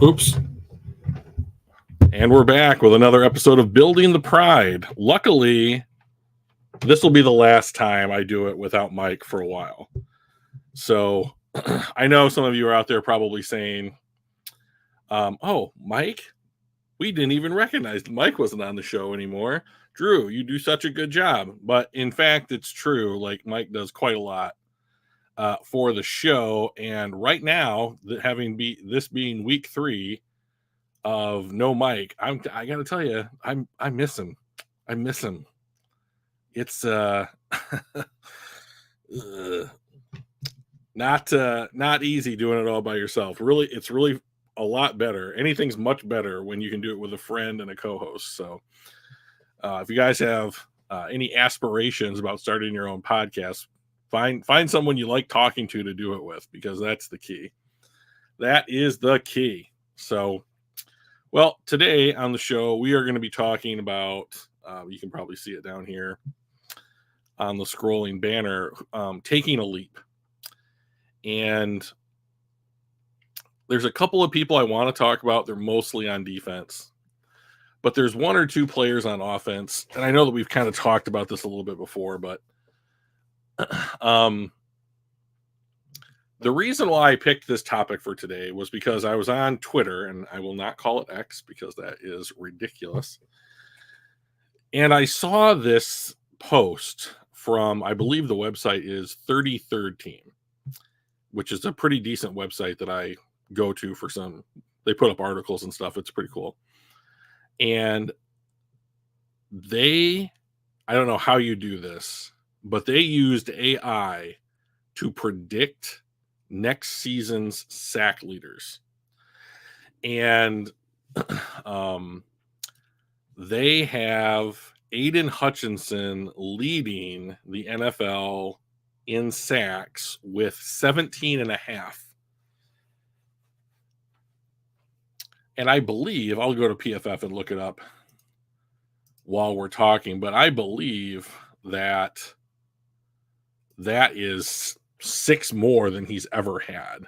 Oops. And we're back with another episode of Building the Pride. Luckily, this will be the last time I do it without Mike for a while. So I know some of you are out there probably saying, oh, Mike? We didn't even recognize Mike wasn't on the show anymore. Drew, you do such a good job. But in fact, it's true. Like, Mike does quite a lot for the show. And right now, this being week 3 of no Mike, I got to tell you, I miss him. I miss him. It's not easy doing it all by yourself. Really, it's really a lot better. Anything's much better when you can do it with a friend and a co-host. So if you guys have any aspirations about starting your own podcast, find someone you like talking to do it with, because that's the key. That is the key. So, well, today on the show, we are going to be talking about, you can probably see it down here on the scrolling banner, taking a leap. And there's a couple of people I want to talk about. They're mostly on defense, but there's one or two players on offense. And I know that we've kind of talked about this a little bit before, but the reason why I picked this topic for today was because I was on Twitter, and I will not call it X because that is ridiculous. And I saw this post from, I believe the website is 33rd Team, which is a pretty decent website that I go to for some. They put up articles and stuff. It's pretty cool. And I don't know how you do this, but they used AI to predict next season's sack leaders. And they have Aiden Hutchinson leading the NFL in sacks with 17 and a half. And I believe, I'll go to PFF and look it up while we're talking, but I believe that is 6 more than he's ever had.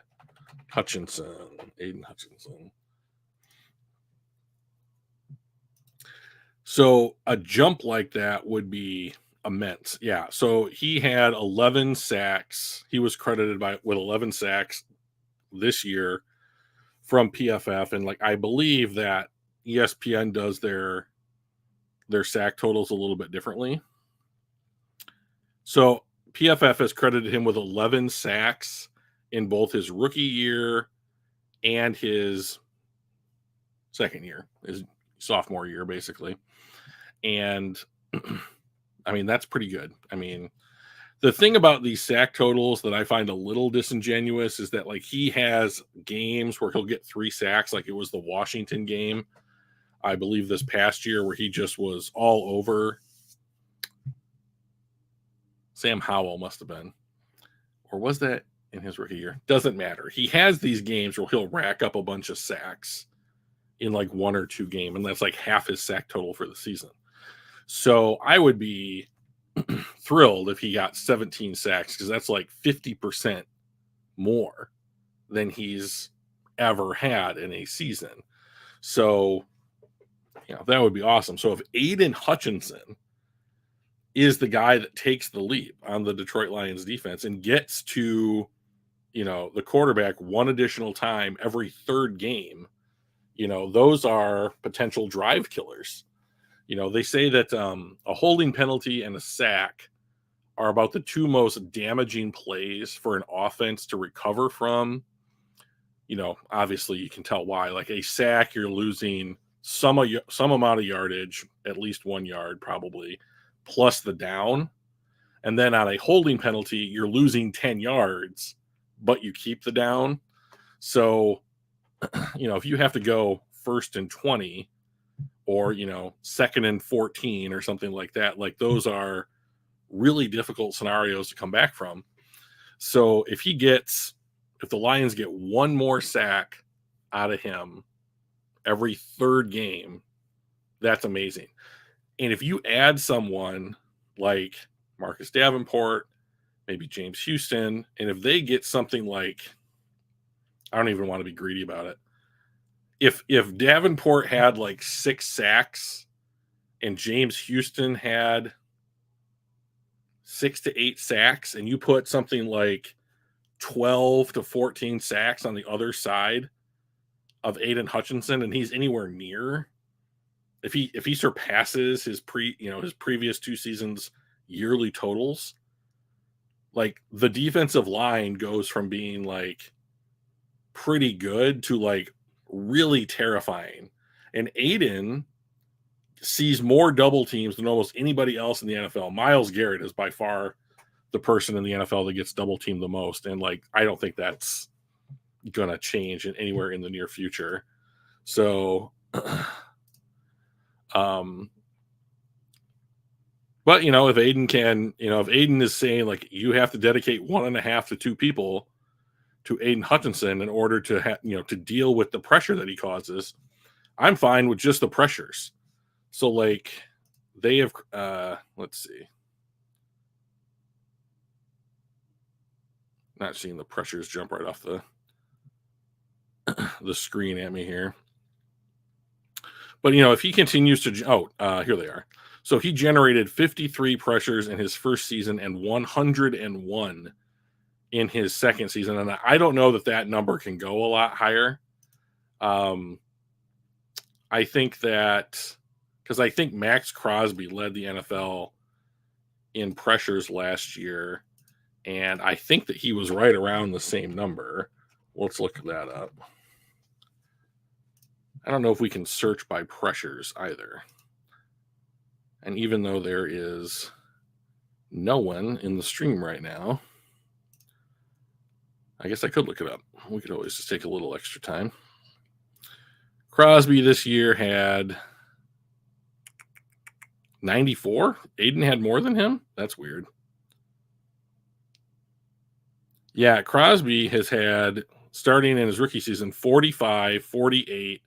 Aiden Hutchinson. So a jump like that would be immense. Yeah. So he had 11 sacks. He was credited with 11 sacks this year from PFF. And I believe that ESPN does their sack totals a little bit differently. So PFF has credited him with 11 sacks in both his rookie year and his second year, his sophomore year, basically. And I mean, that's pretty good. I mean, the thing about these sack totals that I find a little disingenuous is that he has games where he'll get 3 sacks, like it was the Washington game, I believe this past year, where he just was all over. Sam Howell must have been. Or was that in his rookie year? Doesn't matter. He has these games where he'll rack up a bunch of sacks in 1 or 2 games, and that's half his sack total for the season. So I would be thrilled if he got 17 sacks, because that's 50% more than he's ever had in a season. So, that would be awesome. So if Aiden Hutchinson is the guy that takes the leap on the Detroit Lions defense and gets to, the quarterback one additional time every 3rd game, those are potential drive killers. They say that a holding penalty and a sack are about the 2 most damaging plays for an offense to recover from. Obviously you can tell why. A sack, you're losing some amount of yardage, at least 1 yard probably, plus the down. And then on a holding penalty, you're losing 10 yards, but you keep the down. So, if you have to go 1st and 20 or, 2nd and 14 or something like that, those are really difficult scenarios to come back from. So if the Lions get 1 more sack out of him every 3rd game, that's amazing. And if you add someone like Marcus Davenport, maybe James Houston, and if they get something I don't even want to be greedy about it, if Davenport had like 6 sacks and James Houston had 6 to 8 sacks, and you put something like 12 to 14 sacks on the other side of Aiden Hutchinson, and he's anywhere near, if he surpasses his previous 2 seasons yearly totals, like the defensive line goes from being like pretty good to like really terrifying. And Aiden sees more double teams than almost anybody else in the NFL. Myles Garrett is by far the person in the NFL that gets double teamed the most. And like, I don't think that's going to change anywhere in the near future. So, but if Aiden can, if Aiden is saying like you have to dedicate 1.5 to 2 people to Aiden Hutchinson in order to to deal with the pressure that he causes, I'm fine with just the pressures. So like they have, let's see, not seeing the pressures jump right off the screen at me here. But if he continues to, here they are. So he generated 53 pressures in his first season and 101 in his second season, and I don't know that number can go a lot higher. I think that because I think Max Crosby led the NFL in pressures last year, and I think that he was right around the same number. Let's look that up. I don't know if we can search by pressures either. And even though there is no one in the stream right now, I guess I could look it up. We could always just take a little extra time. Crosby this year had 94. Aiden had more than him? That's weird. Yeah, Crosby has had, starting in his rookie season, 45, 48,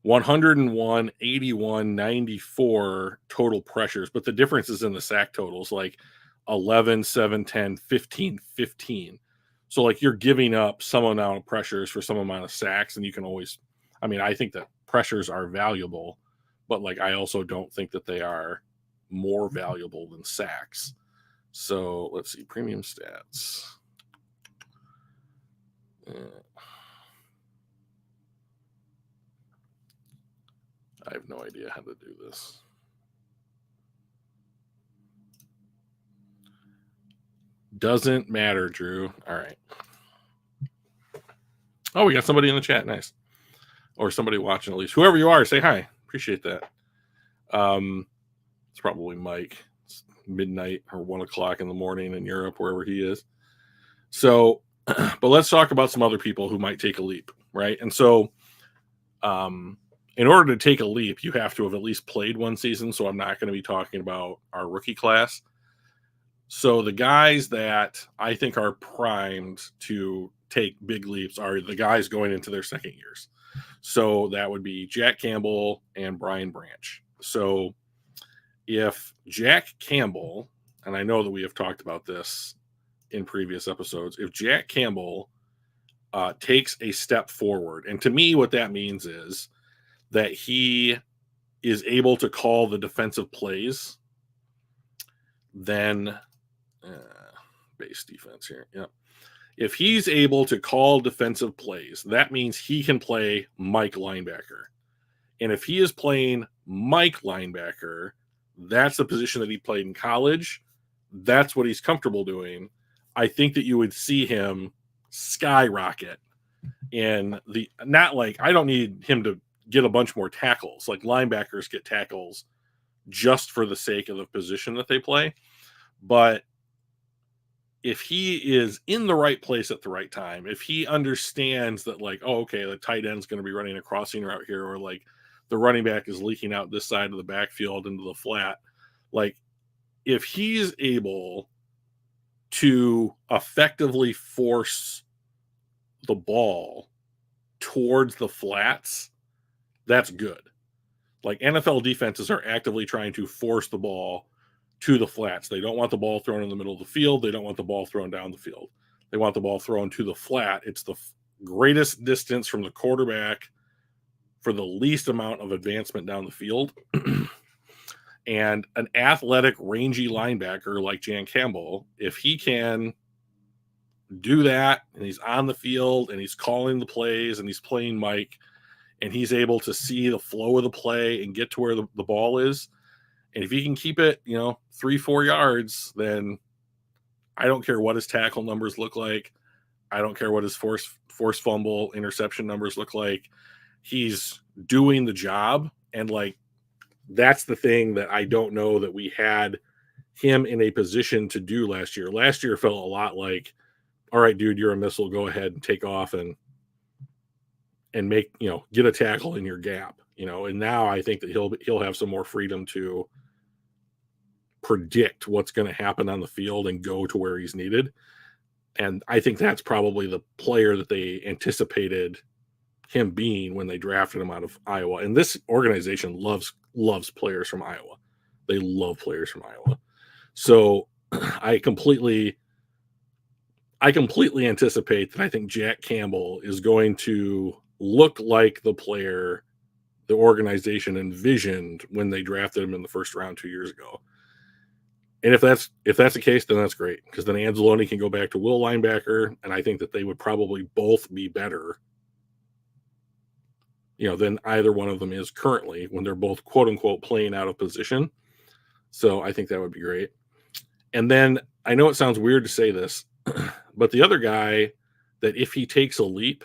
101, 81, 94 total pressures. But the difference is in the sack totals, like 11, 7, 10, 15, 15. So like you're giving up some amount of pressures for some amount of sacks, and you can always, I think that pressures are valuable, but like I also don't think that they are more valuable than sacks. So let's see, premium stats. I have no idea how to do this. Doesn't matter, Drew. All right. Oh, we got somebody in the chat. Nice. Or somebody watching at least. Whoever you are, say hi. Appreciate that. It's probably Mike. It's midnight or 1 o'clock in the morning in Europe, wherever he is. So, but let's talk about some other people who might take a leap, right? And so, in order to take a leap, you have to have at least played one season. So I'm not going to be talking about our rookie class. So the guys that I think are primed to take big leaps are the guys going into their second years. So that would be Jack Campbell and Brian Branch. So if Jack Campbell, and I know that we have talked about this in previous episodes, if Jack Campbell takes a step forward, and to me what that means is that he is able to call the defensive plays, then base defense here. Yep. If he's able to call defensive plays, that means he can play Mike linebacker. And if he is playing Mike linebacker, that's the position that he played in college. That's what he's comfortable doing. I think that you would see him skyrocket. And not like, I don't need him to get a bunch more tackles. Like linebackers get tackles just for the sake of the position that they play. But if he is in the right place at the right time, if he understands that like, oh, okay, the tight end's going to be running a crossing route here, or like the running back is leaking out this side of the backfield into the flat, like if he's able to effectively force the ball towards the flats, that's good. Like NFL defenses are actively trying to force the ball to the flats. They don't want the ball thrown in the middle of the field. They don't want the ball thrown down the field. They want the ball thrown to the flat. It's the greatest distance from the quarterback for the least amount of advancement down the field. And an athletic, rangy linebacker like Jan Campbell, if he can do that and he's on the field and he's calling the plays and he's playing Mike and he's able to see the flow of the play and get to where the ball is, and if he can keep it, 3-4 yards, then I don't care what his tackle numbers look like. I don't care what his force fumble interception numbers look like. He's doing the job. And like, that's the thing that I don't know that we had him in a position to do last year. Last year felt a lot like, all right, dude, you're a missile. Go ahead and take off and make, get a tackle in your gap, and now I think that he'll have some more freedom to predict what's going to happen on the field and go to where he's needed. And I think that's probably the player that they anticipated him being when they drafted him out of Iowa. And this organization loves players from Iowa. They love players from Iowa. So I completely anticipate that I think Jack Campbell is going to look like the player the organization envisioned when they drafted him in the first round 2 years ago. And if that's the case, then that's great, because then Anzalone can go back to will linebacker, and I think that they would probably both be better, than either one of them is currently when they're both quote unquote playing out of position. So I think that would be great. And then I know it sounds weird to say this, but the other guy that if he takes a leap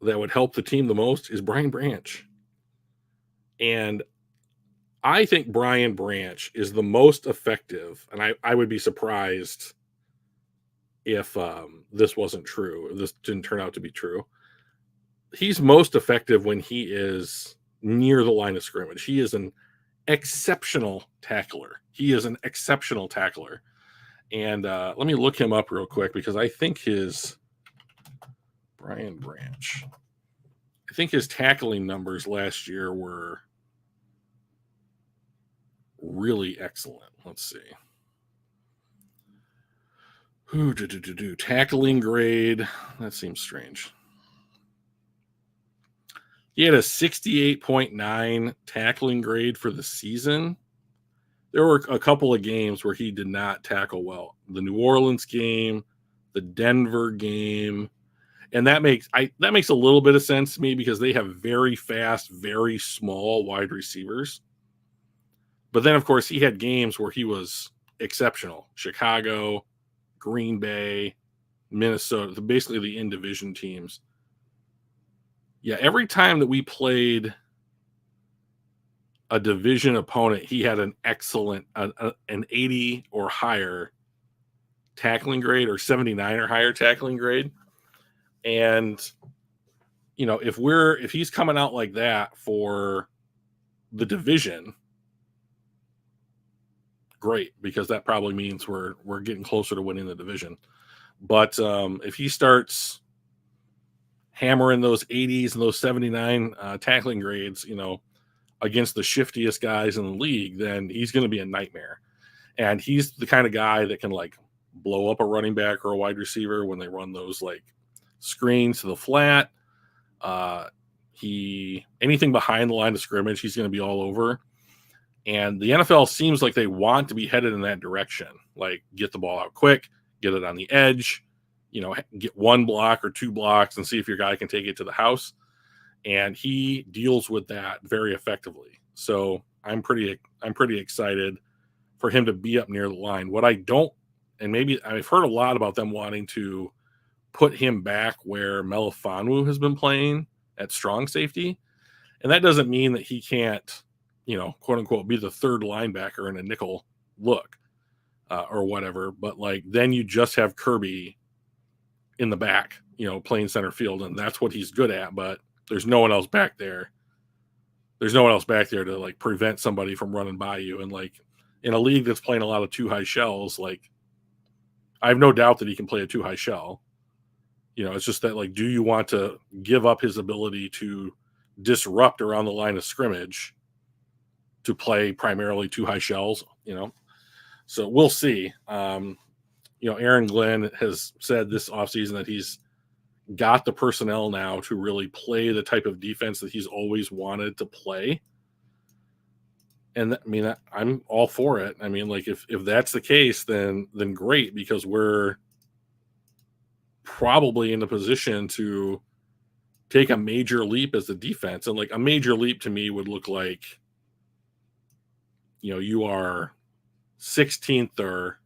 that would help the team the most is Brian Branch. And I think Brian Branch is the most effective, and I would be surprised if this wasn't true, if this didn't turn out to be true. He's most effective when he is near the line of scrimmage. He is an exceptional tackler. And let me look him up real quick, because I think Brian Branch, I think his tackling numbers last year were really excellent. Let's see. Tackling grade. That seems strange. He had a 68.9 tackling grade for the season. There were a couple of games where he did not tackle well. The New Orleans game, the Denver game, and that makes a little bit of sense to me, because they have very fast, very small wide receivers. But then, of course, he had games where he was exceptional. Chicago, Green Bay, Minnesota, basically the in-division teams. Yeah, every time that we played a division opponent, he had an excellent, an 80 or higher tackling grade, or 79 or higher tackling grade. And, if he's coming out like that for the division, great, because that probably means we're getting closer to winning the division. But if he starts hammering those 80s and those 79 tackling grades, against the shiftiest guys in the league, then he's going to be a nightmare. And he's the kind of guy that can like blow up a running back or a wide receiver when they run those like screens to the flat. Anything behind the line of scrimmage, he's going to be all over. And the NFL seems like they want to be headed in that direction. Like, get the ball out quick, get it on the edge, get one block or two blocks and see if your guy can take it to the house. And he deals with that very effectively. So I'm pretty excited for him to be up near the line. What I don't, and maybe I've heard a lot about them wanting to put him back where Melifonwu has been playing at strong safety. And that doesn't mean that he can't, quote unquote, be the third linebacker in a nickel look or whatever. But like, then you just have Kirby in the back, playing center field, and that's what he's good at. But there's no one else back there. There's no one else back there to like prevent somebody from running by you. And like in a league that's playing a lot of two high shells, like I have no doubt that he can play a two high shell. It's just that like, do you want to give up his ability to disrupt around the line of scrimmage to play primarily two high shells? So we'll see. Aaron Glenn has said this offseason that he's got the personnel now to really play the type of defense that he's always wanted to play. And I mean, I'm all for it. I mean, like if that's the case, then great, because we're probably in a position to take a major leap as a defense. And like a major leap to me would look like, you are 16th or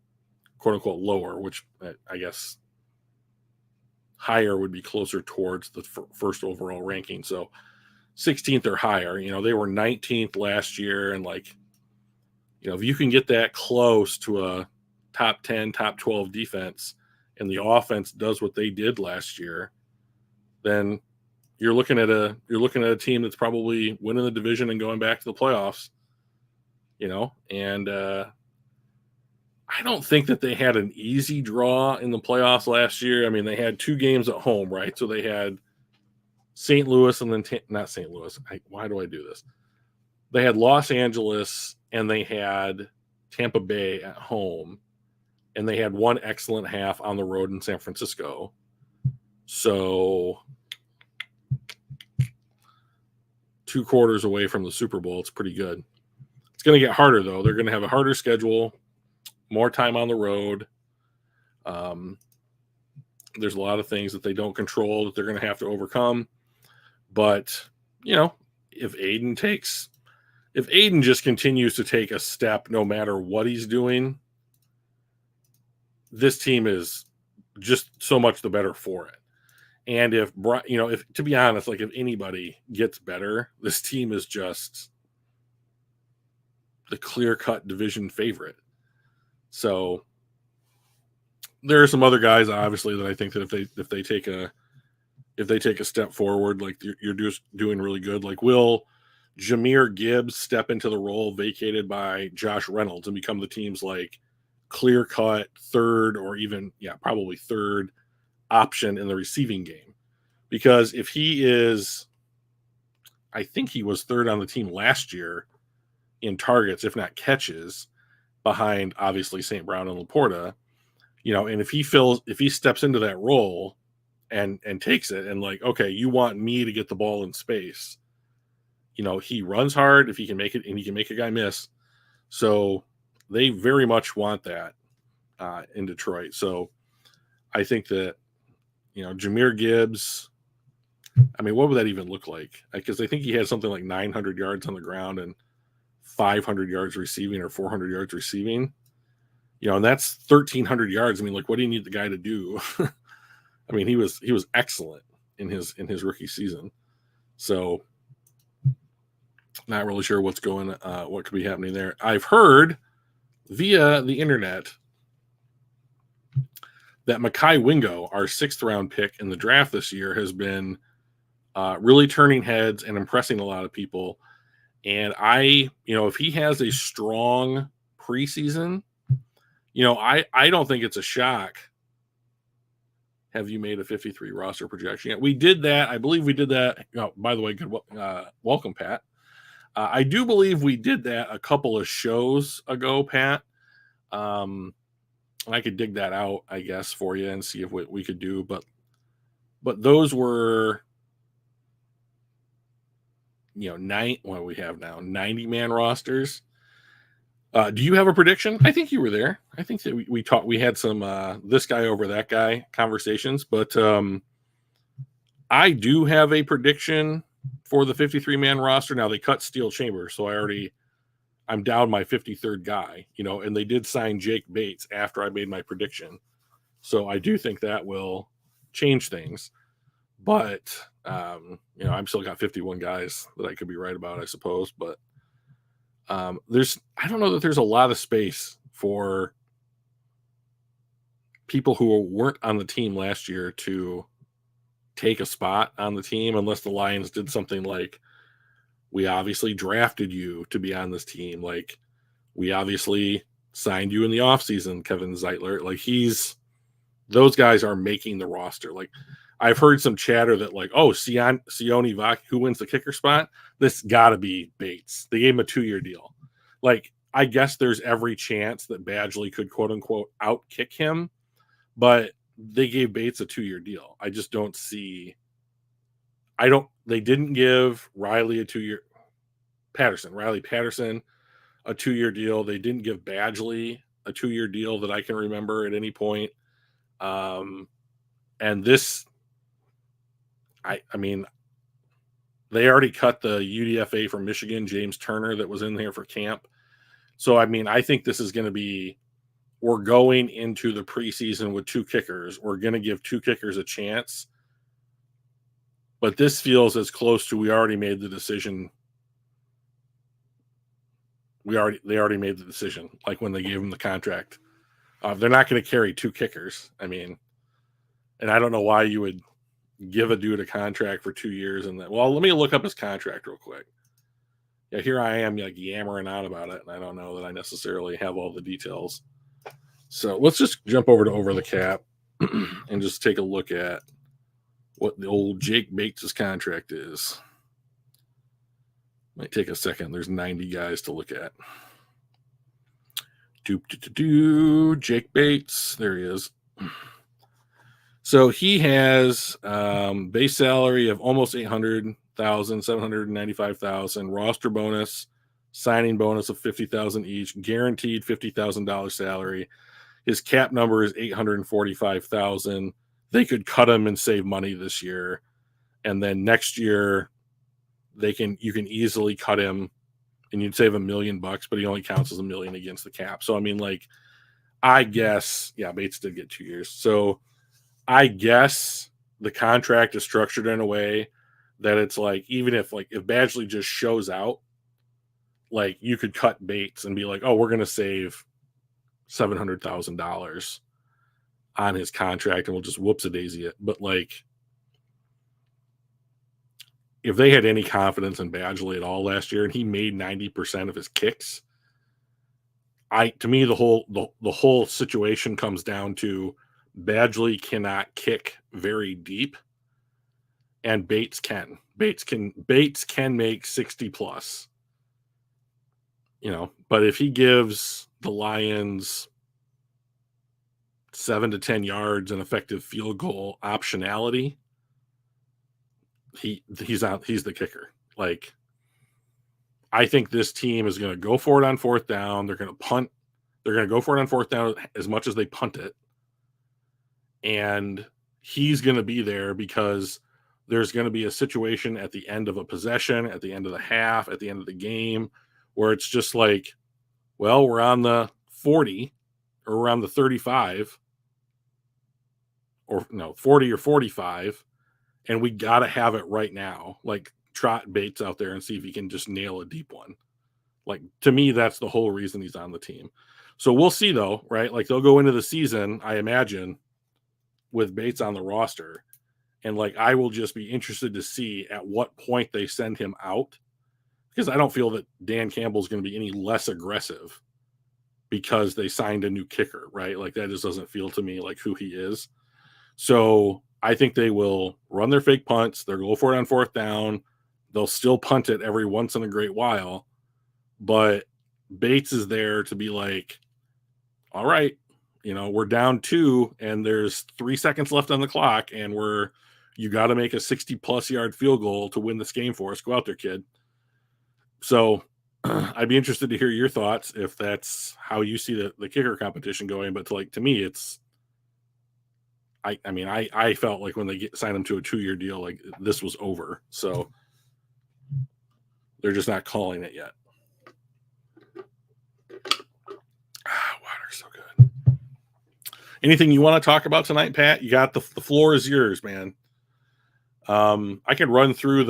quote unquote lower, which I guess higher would be closer towards the first overall ranking. So 16th or higher. They were 19th last year, and like, if you can get that close to a top 10, top 12 defense, and the offense does what they did last year, then you're looking at a team that's probably winning the division and going back to the playoffs. And I don't think that they had an easy draw in the playoffs last year. I mean, they had 2 games at home, right? So they had St. Louis and then not St. Louis. Why do I do this? They had Los Angeles and they had Tampa Bay at home, and they had 1 excellent half on the road in San Francisco. So 2 quarters away from the Super Bowl. It's pretty good. It's going to get harder, though. They're going to have a harder schedule, more time on the road. There's a lot of things that they don't control that they're going to have to overcome. But, if Aiden just continues to take a step no matter what he's doing, this team is just so much the better for it. And if to be honest, like if anybody gets better, this team is just the clear-cut division favorite. So there are some other guys, obviously, that I think that if they take a step forward, like you're just doing really good. Like, will Jahmyr Gibbs step into the role vacated by Josh Reynolds and become the team's like clear-cut third, or even probably third option in the receiving game? Because if he is, I think he was third on the team last year in targets, if not catches, behind obviously St. Brown and Laporta, and if he steps into that role and takes it, and like, okay, you want me to get the ball in space, he runs hard if he can make it, and he can make a guy miss. So they very much want that in Detroit. So I think that, Jahmyr Gibbs, I mean, what would that even look like? Because I think he had something like 900 yards on the ground and 500 yards receiving, or 400 yards receiving, and that's 1,300 yards. I mean, like, what do you need the guy to do? I mean, he was excellent in his rookie season. So not really sure what could be happening there. I've heard via the internet that Mekhi Wingo, our 6th round pick in the draft this year, has been really turning heads and impressing a lot of people. And if he has a strong preseason, I don't think it's a shock. Have you made a 53 roster projection yet? We did that. I believe we did that. Oh, by the way, good welcome, Pat. I do believe we did that a couple of shows ago, Pat. I could dig that out, I guess, for you and see if we could do. But those were, what we have now, 90-man rosters. Do you have a prediction? I think you were there. I think that we had some this guy over that guy conversations, but I do have a prediction for the 53-man roster. Now they cut Steel Chambers, so I'm down my 53rd guy, and they did sign Jake Bates after I made my prediction. So I do think that will change things, but I'm still got 51 guys that I could be right about, I suppose, but I don't know that there's a lot of space for people who weren't on the team last year to take a spot on the team, unless the Lions did something like, we obviously drafted you to be on this team. Like, we obviously signed you in the offseason, Kevin Zeitler. Like, those guys are making the roster. Like, I've heard some chatter that like, oh, Sione Vaki, who wins the kicker spot? This gotta be Bates. They gave him a 2-year deal. Like, I guess there's every chance that Badgley could quote unquote outkick him, but they gave Bates a 2-year deal. I just don't see. They didn't give Riley a 2-year. Riley Patterson, a 2-year deal. They didn't give Badgley a 2-year deal that I can remember at any point. And this, I mean, they already cut the UDFA from Michigan, James Turner, that was in there for camp. So, I mean, I think this is going to be, we're going into the preseason with 2 kickers. We're going to give 2 kickers a chance. But this feels as close to, we already made the decision. They already made the decision, like when they gave him the contract. They're not going to carry 2 kickers. I mean, and I don't know why you would give a dude a contract for 2 years and then, well, let me look up his contract real quick. Yeah, here I am like yammering on about it, and I don't know that I necessarily have all the details. So let's just jump over to Over the Cap and just take a look at what the old Jake Bates' contract is. Might take a second. There's 90 guys to look at. Jake Bates. There he is. So he has base salary of almost $800,000, $795,000, roster bonus, signing bonus of $50,000 each, guaranteed $50,000 salary. His cap number is $845,000. They could cut him and save money this year, and then next year you can easily cut him and you'd save $1 million, but he only counts as $1 million against the cap. So I mean, like, I guess, yeah, Bates did get 2 years. So I guess the contract is structured in a way that it's like, even if Badgley just shows out, like, you could cut Bates and be like, oh, we're going to save $700,000 on his contract and we'll just whoops-a-daisy it. But like, if they had any confidence in Badgley at all last year and he made 90% of his kicks, to me, the whole situation comes down to Badgley cannot kick very deep, and Bates can. Bates can make 60 plus. But if he gives the Lions 7 to 10 yards and effective field goal optionality, he's the kicker. Like, I think this team is going to go for it on 4th down. They're going to punt. They're going to go for it on 4th down as much as they punt it. And he's going to be there because there's going to be a situation at the end of a possession, at the end of the half, at the end of the game, where it's just like, well, we're on the 40 or around the 35 or no, 40 or 45. And we got to have it right now. Like, trot Bates out there and see if he can just nail a deep one. Like, to me, that's the whole reason he's on the team. So we'll see, though, right? Like, they'll go into the season, I imagine, with Bates on the roster. And, like, I will just be interested to see at what point they send him out. Because I don't feel that Dan Campbell's going to be any less aggressive because they signed a new kicker, right? Like, that just doesn't feel to me like who he is. So I think they will run their fake punts. They'll go for it on 4th down. They'll still punt it every once in a great while. But Bates is there to be like, all right, we're down 2 and there's 3 seconds left on the clock and you got to make a 60-plus yard field goal to win this game for us. Go out there, kid. So I'd be interested to hear your thoughts if that's how you see the kicker competition going. But to me, it's, I felt like when they signed him to a 2-year deal, like this was over. So they're just not calling it yet. Water's so good. Anything you want to talk about tonight, Pat? You got the floor is yours, man. I could run through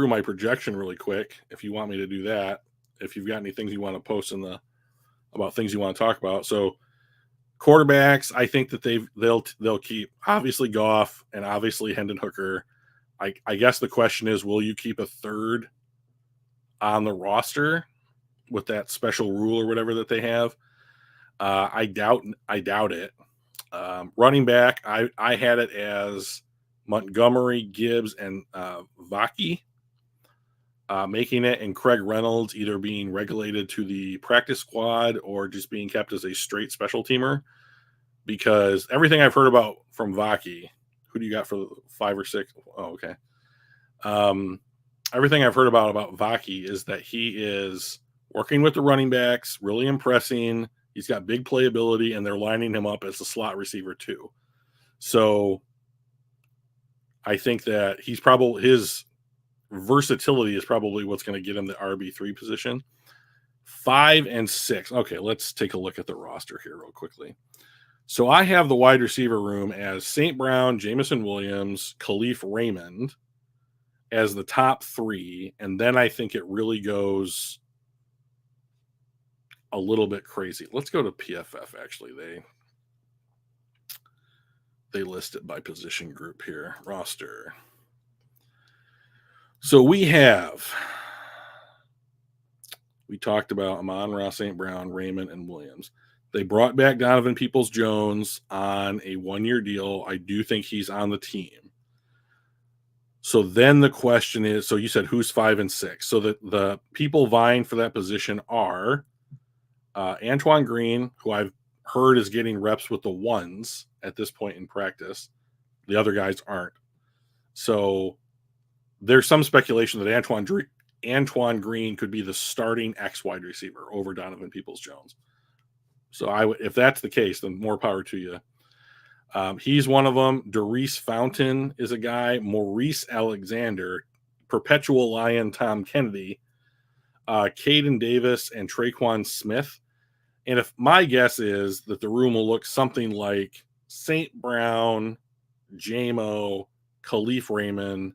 my projection really quick if you want me to do that. If you've got any things you want to post about things you want to talk about. So quarterbacks, I think that they'll keep obviously Goff and obviously Hendon Hooker. I guess the question is, will you keep a third on the roster with that special rule or whatever that they have? I doubt it. Running back, I had it as Montgomery, Gibbs, and Vaki making it, and Craig Reynolds either being regulated to the practice squad or just being kept as a straight special teamer, because everything I've heard about from Vaki, who do you got for 5 or 6? Oh, okay. Everything I've heard about Vaki is that he is working with the running backs, really impressing. He's got big playability, and they're lining him up as a slot receiver too. So I think that his versatility is probably what's going to get him the RB3 position. 5 and 6. Okay, let's take a look at the roster here real quickly. So I have the wide receiver room as St. Brown, Jameson Williams, Khalif Raymond as the top 3, and then I think it really goes a little bit crazy. Let's go to PFF. Actually, they list it by position group here. Roster. So we talked about Amon-Ra, St. Brown, Raymond, and Williams. They brought back Donovan Peoples-Jones on a 1-year deal. I do think he's on the team. So then the question is, so you said who's 5 and 6? So the people vying for that position are Antoine Green, who I've heard is getting reps with the ones at this point in practice. The other guys aren't. So there's some speculation that Antoine Green could be the starting X wide receiver over Donovan Peoples-Jones. So if that's the case, then more power to you. He's one of them. Darius Fountain is a guy. Maurice Alexander, Perpetual Lion Tom Kennedy, Caden Davis, and Traquan Smith. And if my guess is that the room will look something like St. Brown, Jamo, Khalif Raymond,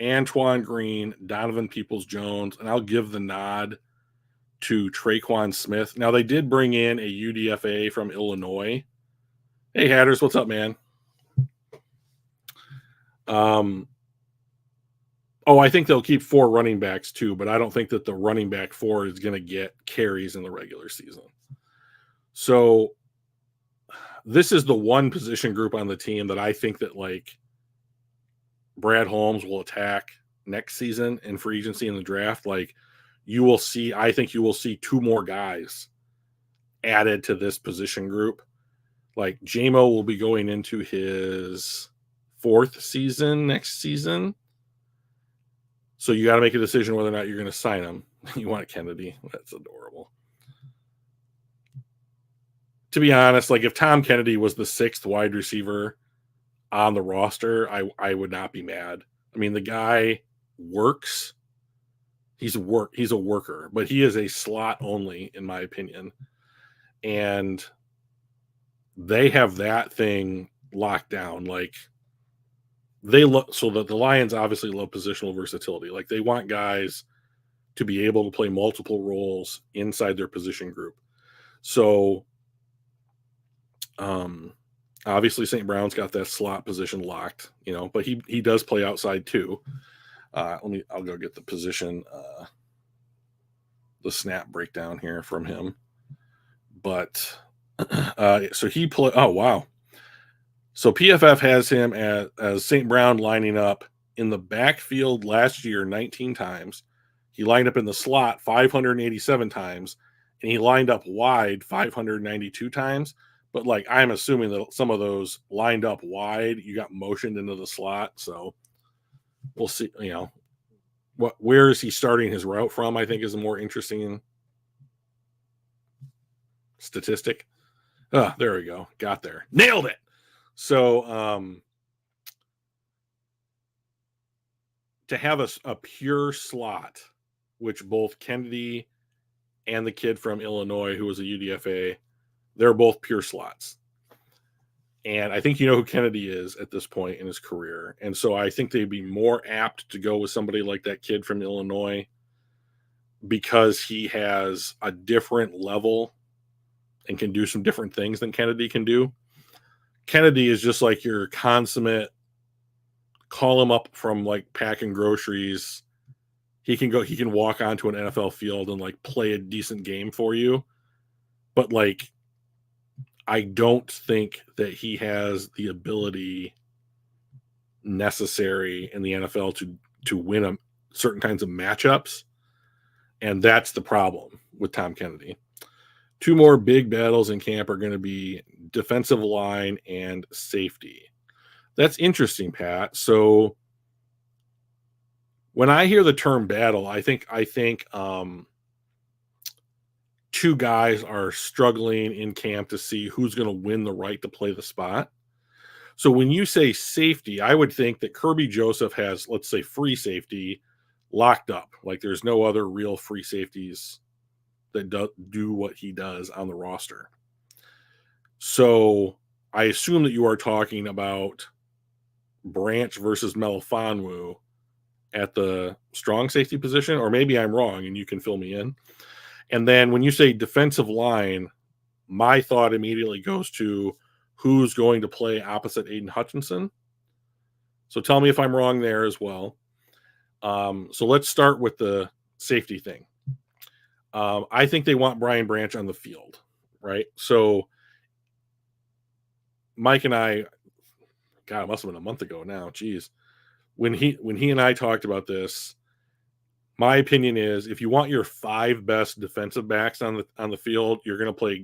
Antoine Green, Donovan Peoples-Jones, and I'll give the nod to Traquan Smith. Now, they did bring in a UDFA from Illinois. Hey, Hatters, what's up, man? I think they'll keep 4 running backs too, but I don't think that the running back 4 is going to get carries in the regular season. So this is the one position group on the team that I think that like Brad Holmes will attack next season in free agency in the draft. Like I think you will see 2 more guys added to this position group. Like Jamo will be going into his 4th season next season. So you got to make a decision whether or not you're going to sign him. You want Kennedy. That's adorable. To be honest, like if Tom Kennedy was the 6th wide receiver on the roster, I would not be mad. I mean, the guy works. He's a worker, but he is a slot only, in my opinion. And they have that thing locked down. Like so that the Lions obviously love positional versatility. Like they want guys to be able to play multiple roles inside their position group. So obviously St. Brown's got that slot position locked, but he does play outside too. I'll go get the position, the snap breakdown here from him. But so he oh wow. So PFF has him as St. Brown lining up in the backfield last year 19 times. He lined up in the slot 587 times, and he lined up wide 592 times. But like I'm assuming that some of those lined up wide, you got motioned into the slot. So we'll see, where is he starting his route from, I think is a more interesting statistic. There we go. Got there. Nailed it. So to have a pure slot, which both Kennedy and the kid from Illinois, who was a UDFA, they're both pure slots. And I think you know who Kennedy is at this point in his career. And so I think they'd be more apt to go with somebody like that kid from Illinois because he has a different level and can do some different things than Kennedy can do. Kennedy is just like your consummate, call him up from like packing groceries. He can walk onto an NFL field and like play a decent game for you. But like, I don't think that he has the ability necessary in the NFL to win certain kinds of matchups. And that's the problem with Tom Kennedy. 2 more big battles in camp are going to be defensive line, and safety. That's interesting, Pat. So when I hear the term battle, I think two guys are struggling in camp to see who's going to win the right to play the spot. So when you say safety, I would think that Kirby Joseph has, let's say, free safety locked up. Like there's no other real free safeties that do what he does on the roster. So I assume that you are talking about Branch versus Melifonwu at the strong safety position, or maybe I'm wrong and you can fill me in. And then when you say defensive line, my thought immediately goes to who's going to play opposite Aiden Hutchinson. So tell me if I'm wrong there as well. So let's start with the safety thing. I think they want Brian Branch on the field, right? So Mike and I, God, it must have been a month ago now. Geez. When he and I talked about this, my opinion is if you want your 5 best defensive backs on the field, you're going to play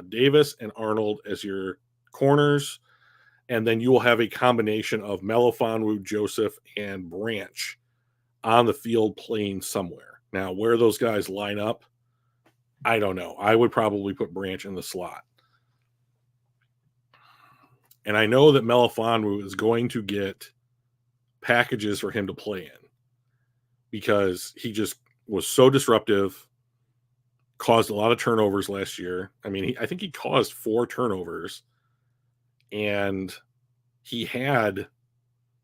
Davis and Arnold as your corners, and then you will have a combination of Melifonwu, Joseph, and Branch on the field playing somewhere. Now, where those guys line up, I don't know. I would probably put Branch in the slot. And I know that Melifonwu is going to get packages for him to play in because he just was so disruptive, caused a lot of turnovers last year. I mean, I think he caused 4 turnovers, and he created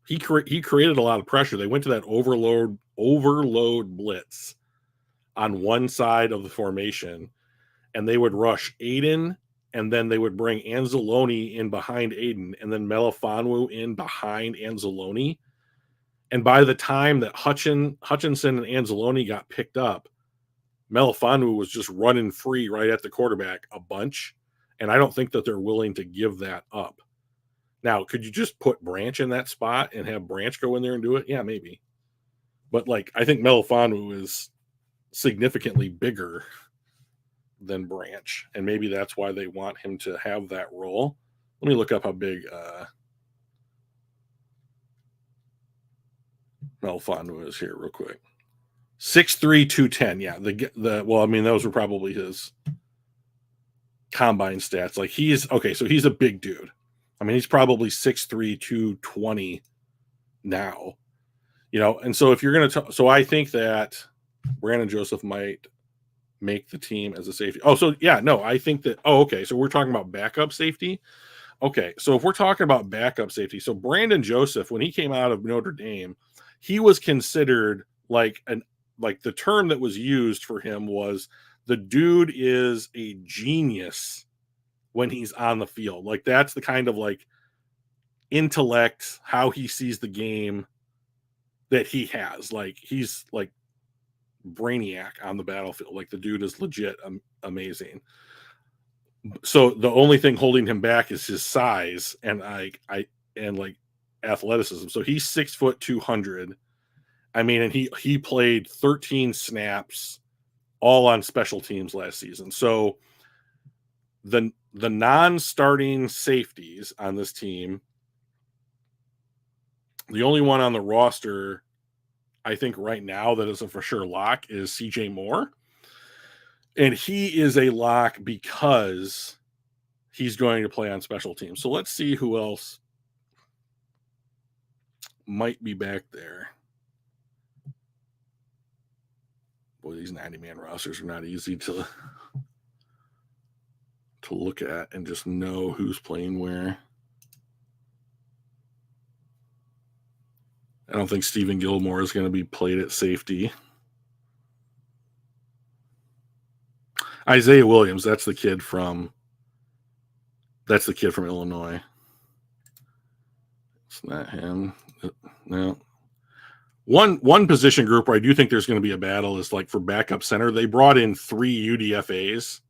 a lot of pressure. They went to that overload blitz on one side of the formation, and they would rush Aiden, and then they would bring Anzalone in behind Aiden, and then Melifonwu in behind Anzalone. And by the time that Hutchinson and Anzalone got picked up, Melifonwu was just running free right at the quarterback a bunch. And I don't think that they're willing to give that up. Now, could you just put Branch in that spot and have Branch go in there and do it? Yeah, maybe. But I think Melifonwu is significantly bigger than Branch. And maybe that's why they want him to have that role. Let me look up how big Melifonwu is here real quick. 6'3", 210. Yeah, those were probably his combine stats. So he's a big dude. I mean, he's probably 6'3", 220 now. And so if you're going to so I think that Brandon Joseph might make the team as a safety. I think that okay, so we're talking about backup safety. Okay, so if we're talking about backup safety, so Brandon Joseph, when he came out of Notre Dame, he was considered the term that was used for him was the dude is a genius when he's on the field. That's the kind of intellect, how he sees the game that he has. He's brainiac on the battlefield. The dude is legit amazing. So the only thing holding him back is his size and athleticism. So he's 6 foot 200. I mean, and he played 13 snaps all on special teams last season. So the non-starting safeties on this team, the only one on the roster, I think right now that is a for sure lock is CJ Moore. And he is a lock because he's going to play on special teams. So let's see who else might be back there. Boy, these 90-man rosters are not easy to look at and just know who's playing where. I don't think Stephen Gilmore is going to be played at safety. Isaiah Williams, that's the kid from Illinois. It's not him. No. One position group where I do think there's going to be a battle is for backup center. They brought in 3 UDFAs.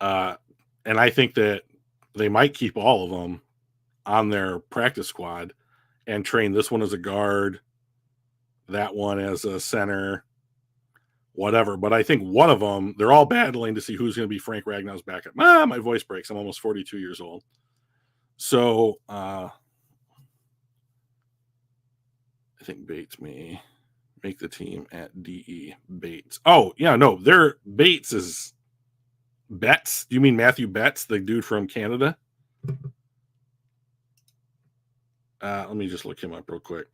And I think that they might keep all of them on their practice squad and train this one as a guard, that one as a center, whatever. But I think one of them, they're all battling to see who's going to be Frank Ragnow's backup. My voice breaks. I'm almost 42 years old. So I think Bates may make the team at DE. Bates. Oh, yeah, no, their Bates is Betts. Do you mean Matthew Betts, the dude from Canada? Let me just look him up real quick.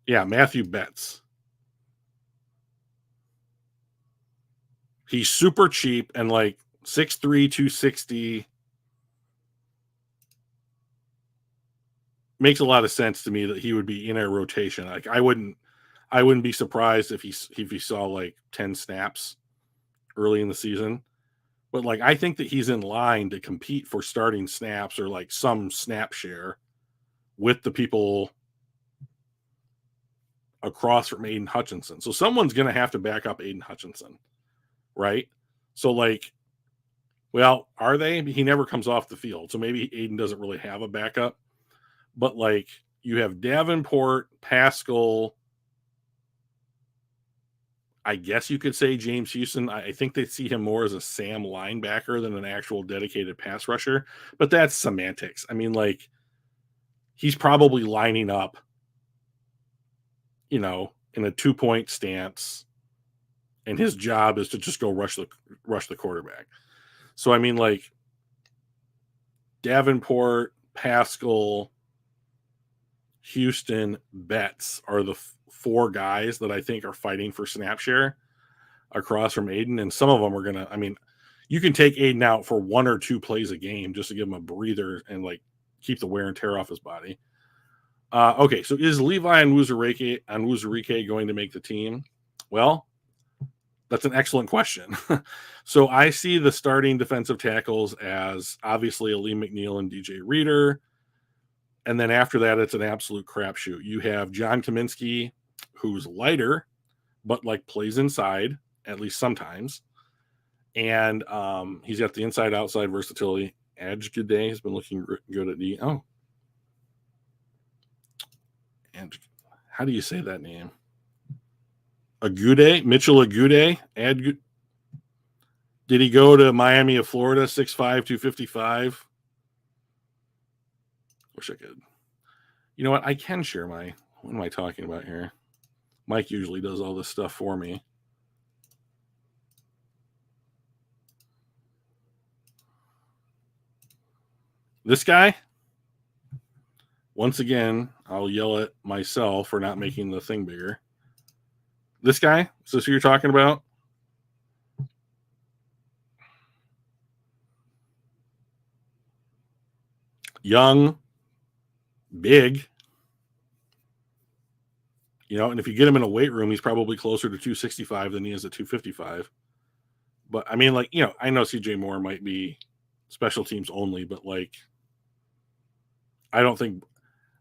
Yeah, Matthew Betts. He's super cheap and like 6'3", 260. Makes a lot of sense to me that he would be in a rotation. Like I wouldn't be surprised if he saw like 10 snaps early in the season. But like I think that he's in line to compete for starting snaps or like some snap share with the people across from Aiden Hutchinson. So someone's going to have to back up Aiden Hutchinson, right? So like, well, are they? He never comes off the field. So maybe Aiden doesn't really have a backup. But like you have Davenport, Pascal, I guess you could say James Houston. I think they see him more as a Sam linebacker than an actual dedicated pass rusher, but that's semantics. I mean, like, he's probably lining up, in a 2-point stance, and his job is to just go rush the quarterback. So, I mean, like, Davenport, Pascal, Houston, Betts are the four guys that I think are fighting for snap share across from Aiden. And some of them are going to, you can take Aiden out for 1 or 2 plays a game just to give him a breather and like keep the wear and tear off his body. Okay. So is Levi Onwuzurike going to make the team? Well, that's an excellent question. So I see the starting defensive tackles as obviously Aleem McNeil and DJ Reader. And then after that, it's an absolute crapshoot. You have John Kaminsky, who's lighter, but like plays inside, at least sometimes. And he's got the inside-outside versatility. Edge Goudet has been looking good at D. Oh. And how do you say that name? Agude? Mitchell Agude? Did he go to Miami of Florida, 6'5", 255? Wish I could. You know what? I can share what am I talking about here? Mike usually does all this stuff for me. This guy, once again, I'll yell at myself for not making the thing bigger. This guy, is this who you're talking about? Young, big, and if you get him in a weight room, he's probably closer to 265 than he is at 255. But I mean, like, I know CJ Moore might be special teams only, but like, I think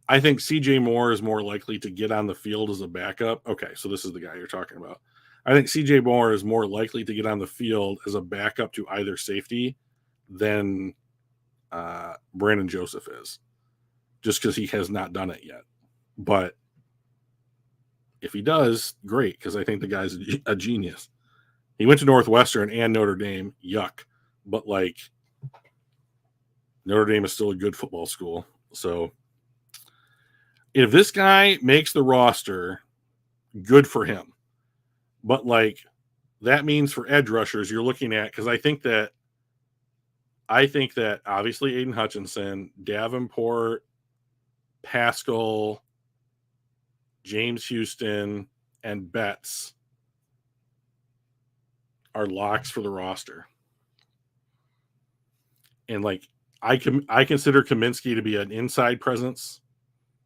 CJ Moore is more likely to get on the field as a backup. Okay, so this is the guy you're talking about. I think CJ Moore is more likely to get on the field as a backup to either safety than Brandon Joseph is, just because he has not done it yet. But if he does, great, because I think the guy's a genius. He went to Northwestern and Notre Dame. Yuck. But like, Notre Dame is still a good football school. So if this guy makes the roster, good for him. But like, that means for edge rushers, you're looking at, because I think that obviously Aiden Hutchinson, Davenport, Pascal, James Houston, and Betts are locks for the roster. And like, I consider Kaminsky to be an inside presence,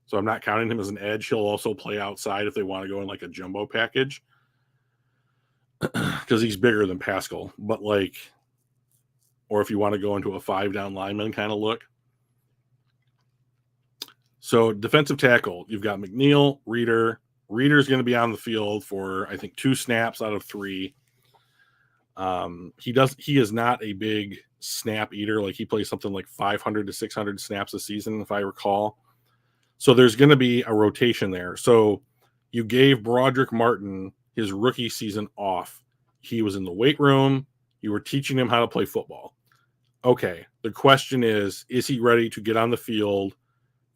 so I'm not counting him as an edge. He'll also play outside if they want to go in like a jumbo package, because he's bigger than Pascal. But like, or if you want to go into a 5-down lineman kind of look. So defensive tackle, you've got McNeil, Reader. Reader's going to be on the field for, I think, 2 snaps out of 3. He is not a big snap eater. Like, he plays something like 500 to 600 snaps a season, if I recall. So there's going to be a rotation there. So you gave Broderick Martin his rookie season off. he was in the weight room. You were teaching him how to play football. Okay, the question is he ready to get on the field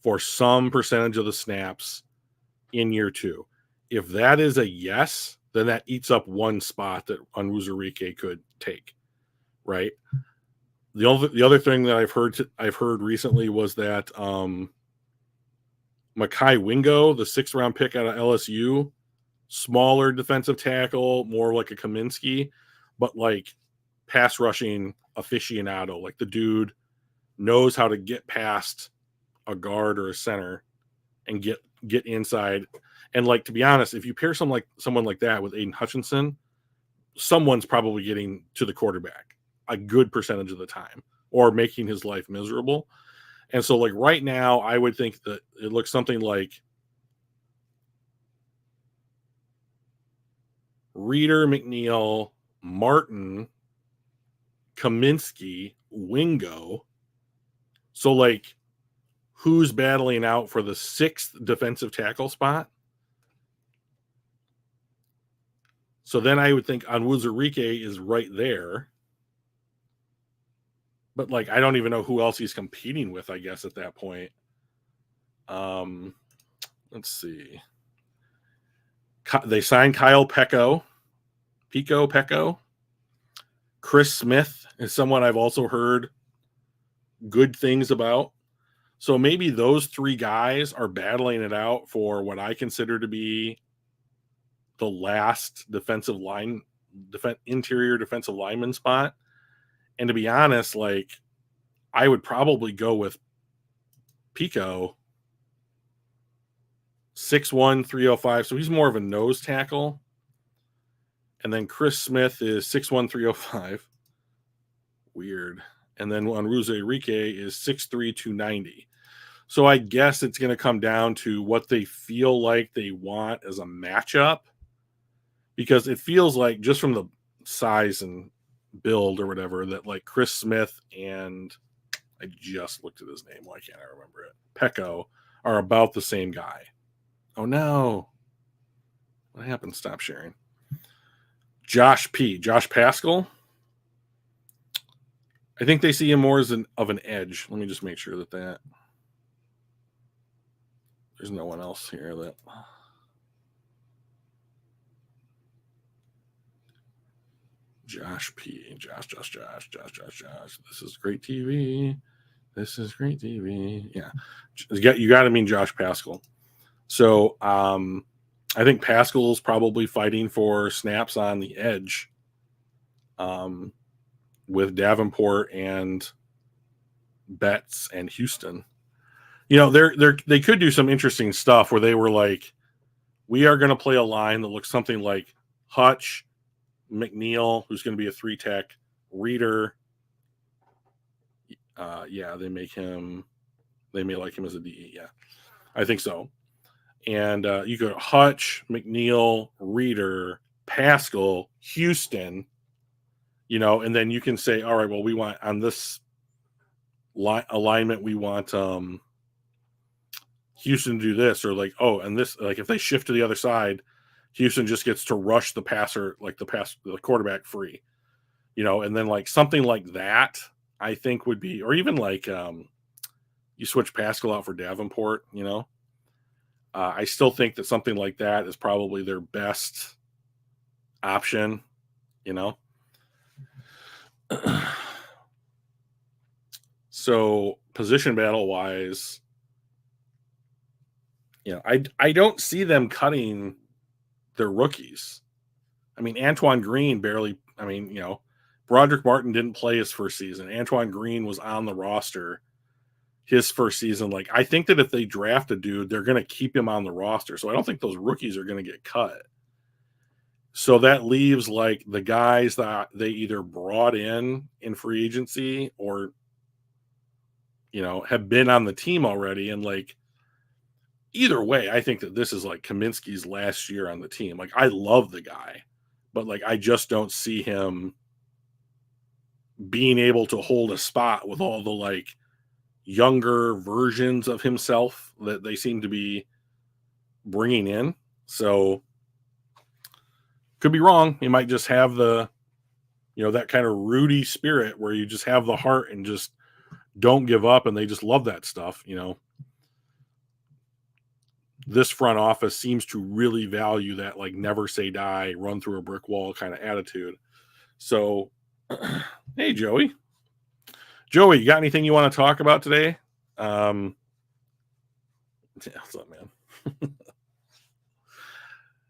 for some percentage of the snaps in year 2? If that is a yes, then that eats up one spot that Onwuzurike could take, right? The other thing that I've heard recently was that Mekhi Wingo, the 6th round pick out of LSU, smaller defensive tackle, more like a Kaminsky, but like pass rushing aficionado. Like the dude knows how to get past a guard or a center and get inside. And like, to be honest, if you pair someone like that with Aiden Hutchinson, someone's probably getting to the quarterback a good percentage of the time or making his life miserable. And so like right now, I would think that it looks something like Reeder, McNeil, Martin, Kaminsky, Wingo. So like, who's battling out for the 6th defensive tackle spot? So then I would think Onwuzurike is right there. But like, I don't even know who else he's competing with, I guess, at that point. Let's see. They signed Kyle Peko. Chris Smith is someone I've also heard good things about. So maybe those 3 guys are battling it out for what I consider to be the last interior defensive lineman spot. And to be honest, like, I would probably go with Pico, 6'1", 305. So he's more of a nose tackle. And then Chris Smith is 6'1", 305. Weird. And then Onwuzurike is 6'3", 290. So I guess it's going to come down to what they feel like they want as a matchup. Because it feels like, just from the size and build or whatever, that like Chris Smith and, I just looked at his name, why can't I remember it, Peko, are about the same guy. Oh no, what happened? Stop sharing. Josh Paschal, I think they see him more as of an edge. Let me just make sure that there's no one else here that. Josh. This is great TV. Yeah. You got to mean Josh Paschal. So I think Paschal's probably fighting for snaps on the edge with Davenport and Betts and Houston. You know, they could do some interesting stuff where they were like, we are going to play a line that looks something like Hutch, McNeil, who's going to be a 3-tech, Reeder. They may like him as a DE. Yeah, I think so. And you go Hutch, McNeil, Reeder, Paschal, Houston, you know, and then you can say, all right, well, we want on this alignment, we want Houston to do this, or like, oh, and this, like, if they shift to the other side, Houston just gets to rush the passer, like the quarterback free, you know, and then like something like that, I think would be, or even like you switch Paschal out for Davenport, you know. I still think that something like that is probably their best option, you know. So position battle wise, you know, I don't see them cutting their rookies. I mean, Antoine Green barely, I mean, you know, Broderick Martin didn't play his first season. Antoine Green was on the roster his first season. Like, I think that if they draft a dude, they're going to keep him on the roster. So I don't think those rookies are going to get cut. So that leaves like the guys that they either brought in free agency or, you know, have been on the team already. And like, either way, I think that this is like Kaminsky's last year on the team. Like, I love the guy, but like, I just don't see him being able to hold a spot with all the like younger versions of himself that they seem to be bringing in. So Could be wrong. He might just have the, that kind of Rudy spirit where you just have the heart and just don't give up, and they just love that stuff. This front office seems to really value that, like, never say die, run through a brick wall kind of attitude. So, hey, Joey, you got anything you want to talk about today? Yeah, what's up, man?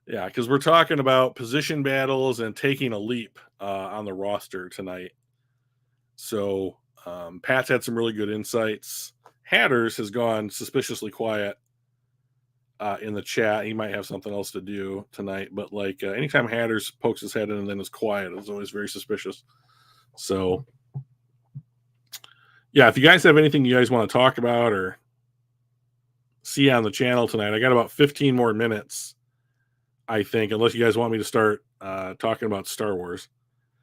Yeah, because we're talking about position battles and taking a leap on the roster tonight. So Pat's had some really good insights. Hatters has gone suspiciously quiet in the chat. He might have something else to do tonight, but like anytime Hatters pokes his head in and then is quiet, it's always very suspicious. So yeah, if you guys have anything you guys want to talk about or see on the channel tonight, I got about 15 more minutes, I think, unless you guys want me to start talking about Star Wars.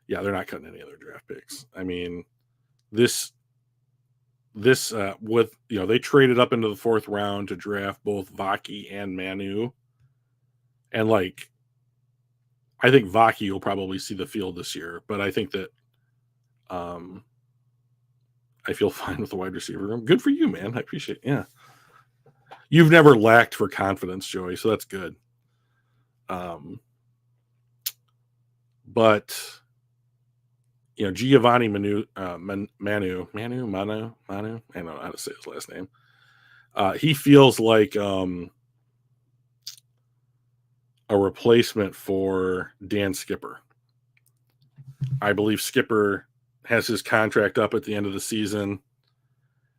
Yeah, they're not cutting any other draft picks. I mean, this with, they traded up into the 4th round to draft both Vaki and Manu. And like, I think Vaki will probably see the field this year, but I think that I feel fine with the wide receiver room. Good for you, man. I appreciate it. Yeah. You've never lacked for confidence, Joey, so that's good. But Giovanni Manu, I don't know how to say his last name. He feels like a replacement for Dan Skipper. I believe Skipper has his contract up at the end of the season,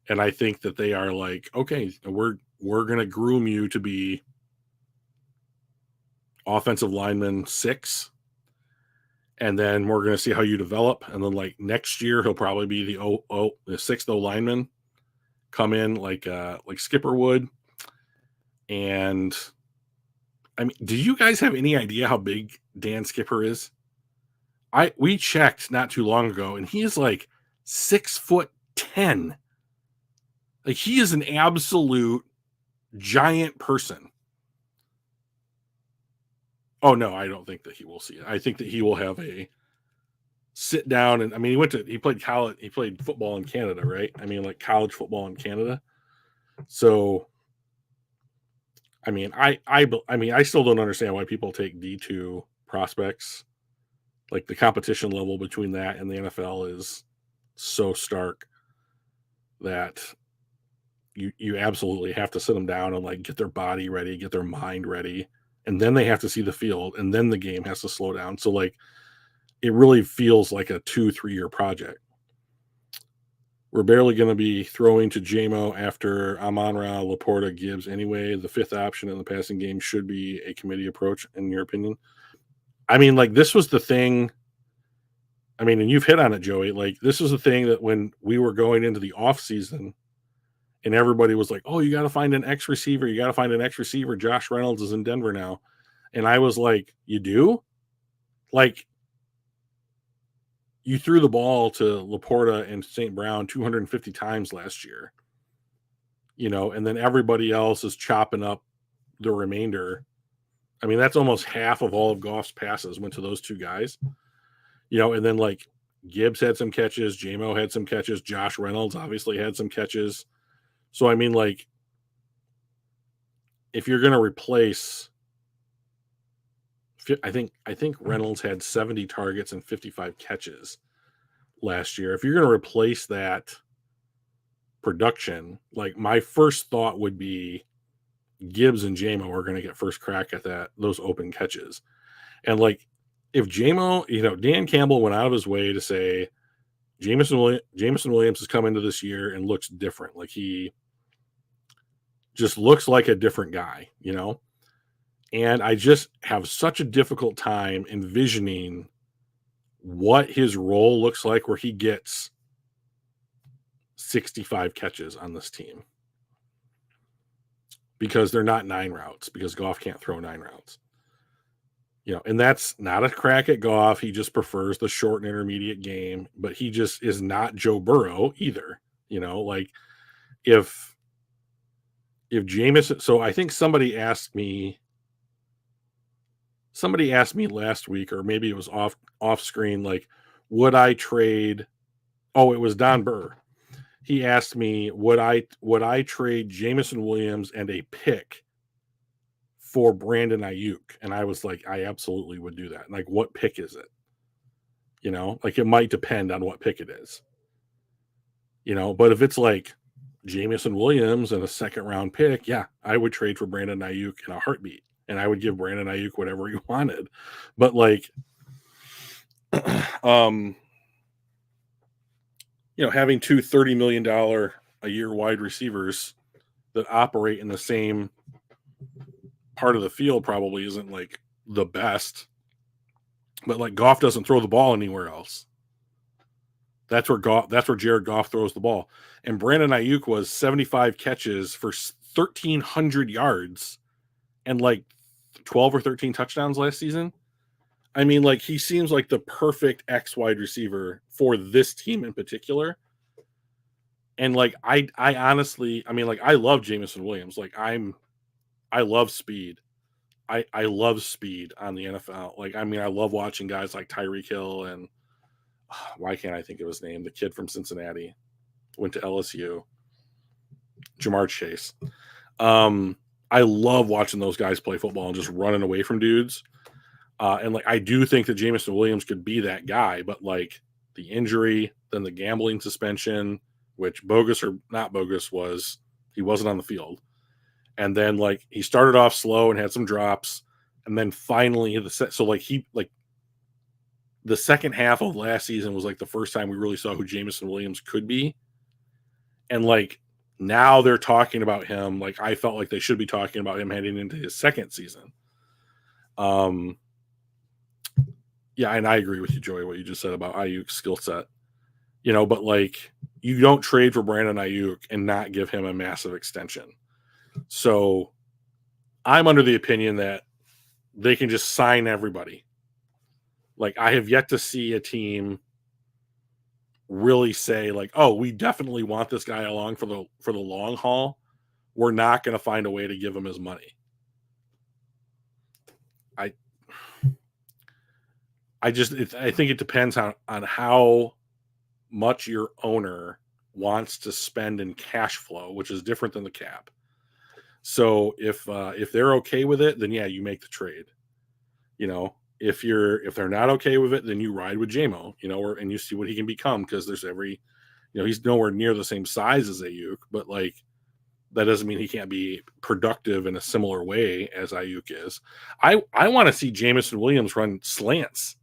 and I think that they are like, okay, we're going to groom you to be offensive lineman 6, and then we're going to see how you develop. And then like next year, he'll probably be the 6th O lineman, come in like Skipper would. And I mean, do you guys have any idea how big Dan Skipper is? We checked not too long ago, and he is like 6'10". Like, he is an absolute giant person. Oh no, I don't think that he will see it. I think that he will have a sit down, and I mean, he played football in Canada, right? I mean, like college football in Canada. So, I mean, I still don't understand why people take D2 prospects. Like, the competition level between that and the NFL is so stark that you absolutely have to sit them down and like get their body ready, get their mind ready, and then they have to see the field, and then the game has to slow down. So like, it really feels like a 2-3 year project. We're barely going to be throwing to JMO after Amon-Ra, Laporta, Gibbs anyway. The 5th option in the passing game should be a committee approach, in your opinion. I mean, like, this was the thing. I mean, and you've hit on it, Joey. Like, this was the thing that when we were going into the off season, and everybody was like, "Oh, you got to find an X receiver. You got to find an X receiver. Josh Reynolds is in Denver now," and I was like, "You do?" Like, you threw the ball to Laporta and St. Brown 250 times last year, and then everybody else is chopping up the remainder. I mean, that's almost half of all of Goff's passes went to those 2 guys, and then like Gibbs had some catches, JMO had some catches, Josh Reynolds obviously had some catches. So, I mean, like, if you're going to replace, I think Reynolds had 70 targets and 55 catches last year. If you're going to replace that production, like, my first thought would be Gibbs and JMO are going to get first crack at those open catches. And like, if JMO, Dan Campbell went out of his way to say Jameson Williams has come into this year and looks different. Like, he just looks like a different guy, and I just have such a difficult time envisioning what his role looks like where he gets 65 catches on this team, because they're not 9 routes, because Goff can't throw 9 routes, and that's not a crack at Goff. He just prefers the short and intermediate game, but he just is not Joe Burrow either. Like, if Jameson, so I think somebody asked me somebody asked me last week, or maybe it was off screen, like, would I trade? Oh, it was Don Burr. He asked me, would I trade Jameson Williams and a pick for Brandon Ayuk? And I was like, I absolutely would do that. Like, what pick is it? You know, like it might depend on what pick it is. You know, but if it's like Jameson Williams and a second round pick, yeah, I would trade for Brandon Ayuk in a heartbeat. And I would give Brandon Ayuk whatever he wanted. But like, you know, having two $30 million a year wide receivers that operate in the same part of the field probably isn't like the best. But like Goff doesn't throw the ball anywhere else. That's where Jared Goff throws the ball. And Brandon Ayuk was 75 catches for 1,300 yards and like 12 or 13 touchdowns last season. I mean, like, he seems like the perfect X wide receiver for this team in particular. And like, I honestly, I mean, like, I love Jameson Williams. Like, I love speed. I love speed on the NFL. Like, I mean, I love watching guys like Tyreek Hill and why can't I think of his name? The kid from Cincinnati went to LSU, Jamar Chase. I love watching those guys play football and just running away from dudes. And like, I do think that Jameson Williams could be that guy, but like the injury, then the gambling suspension, which bogus or not bogus was, he wasn't on the field. And then like he started off slow and had some drops. And then finally the second half of last season was like the first time we really saw who Jameson Williams could be. And like now they're talking about him. Like I felt like they should be talking about him heading into his second season. Yeah, and I agree with you, Joey, what you just said about Ayuk's skill set. You know, but like you don't trade for Brandon Ayuk and not give him a massive extension. So I'm under the opinion that they can just sign everybody. Like I have yet to see a team really say like, "Oh, we definitely want this guy along for the long haul. We're not going to find a way to give him his money." I think it depends on how much your owner wants to spend in cash flow, which is different than the cap. So if they're okay with it, then yeah, you make the trade. You know, if they're not okay with it, then you ride with JMO, you know, and you see what he can become, because there's he's nowhere near the same size as Ayuk, but like that doesn't mean he can't be productive in a similar way as Ayuk is. I want to see Jameson Williams run slants,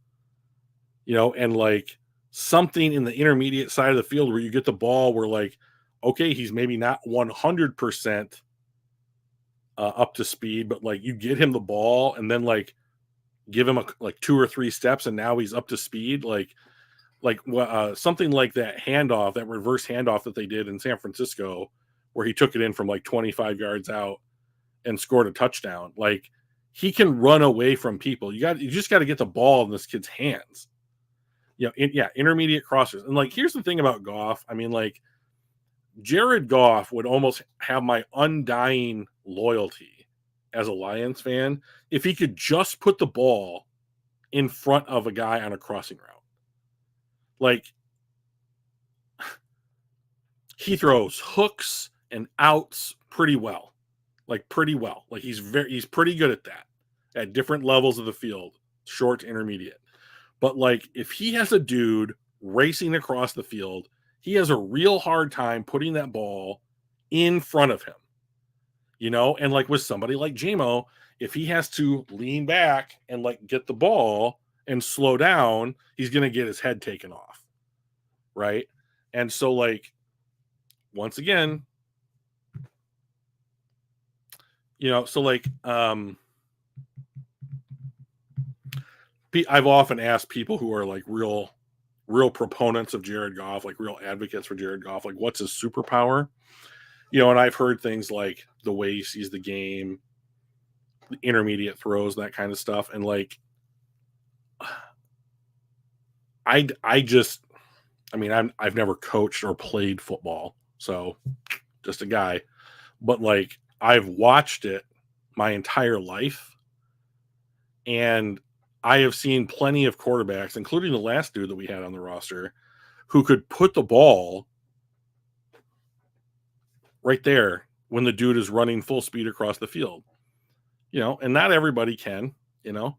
you know, and like something in the intermediate side of the field where you get the ball where like, okay, he's maybe not 100% up to speed, but like you get him the ball and then like give him like 2 or 3 steps and now he's up to speed. Like something like that handoff, that reverse handoff that they did in San Francisco, where he took it in from like 25 yards out and scored a touchdown. Like he can run away from people. You just got to get the ball in this kid's hands. You know, intermediate crossers. And like, here's the thing about Goff. I mean, like Jared Goff would almost have my undying loyalty as a Lions fan if he could just put the ball in front of a guy on a crossing route. Like he throws hooks and outs pretty well. Like he's pretty good at that at different levels of the field, short to intermediate. But like if he has a dude racing across the field, he has a real hard time putting that ball in front of him. You know, and like with somebody like JMO, if he has to lean back and like get the ball and slow down, he's going to get his head taken off. Right. And so like, once again, you know, so like, I've often asked people who are like real proponents of Jared Goff, like real advocates for Jared Goff, like what's his superpower? You know, and I've heard things like the way he sees the game, the intermediate throws, that kind of stuff. And like, I've never coached or played football, so just a guy, but like I've watched it my entire life. And I have seen plenty of quarterbacks, including the last dude that we had on the roster, who could put the ball right there when the dude is running full speed across the field. And not everybody can, you know.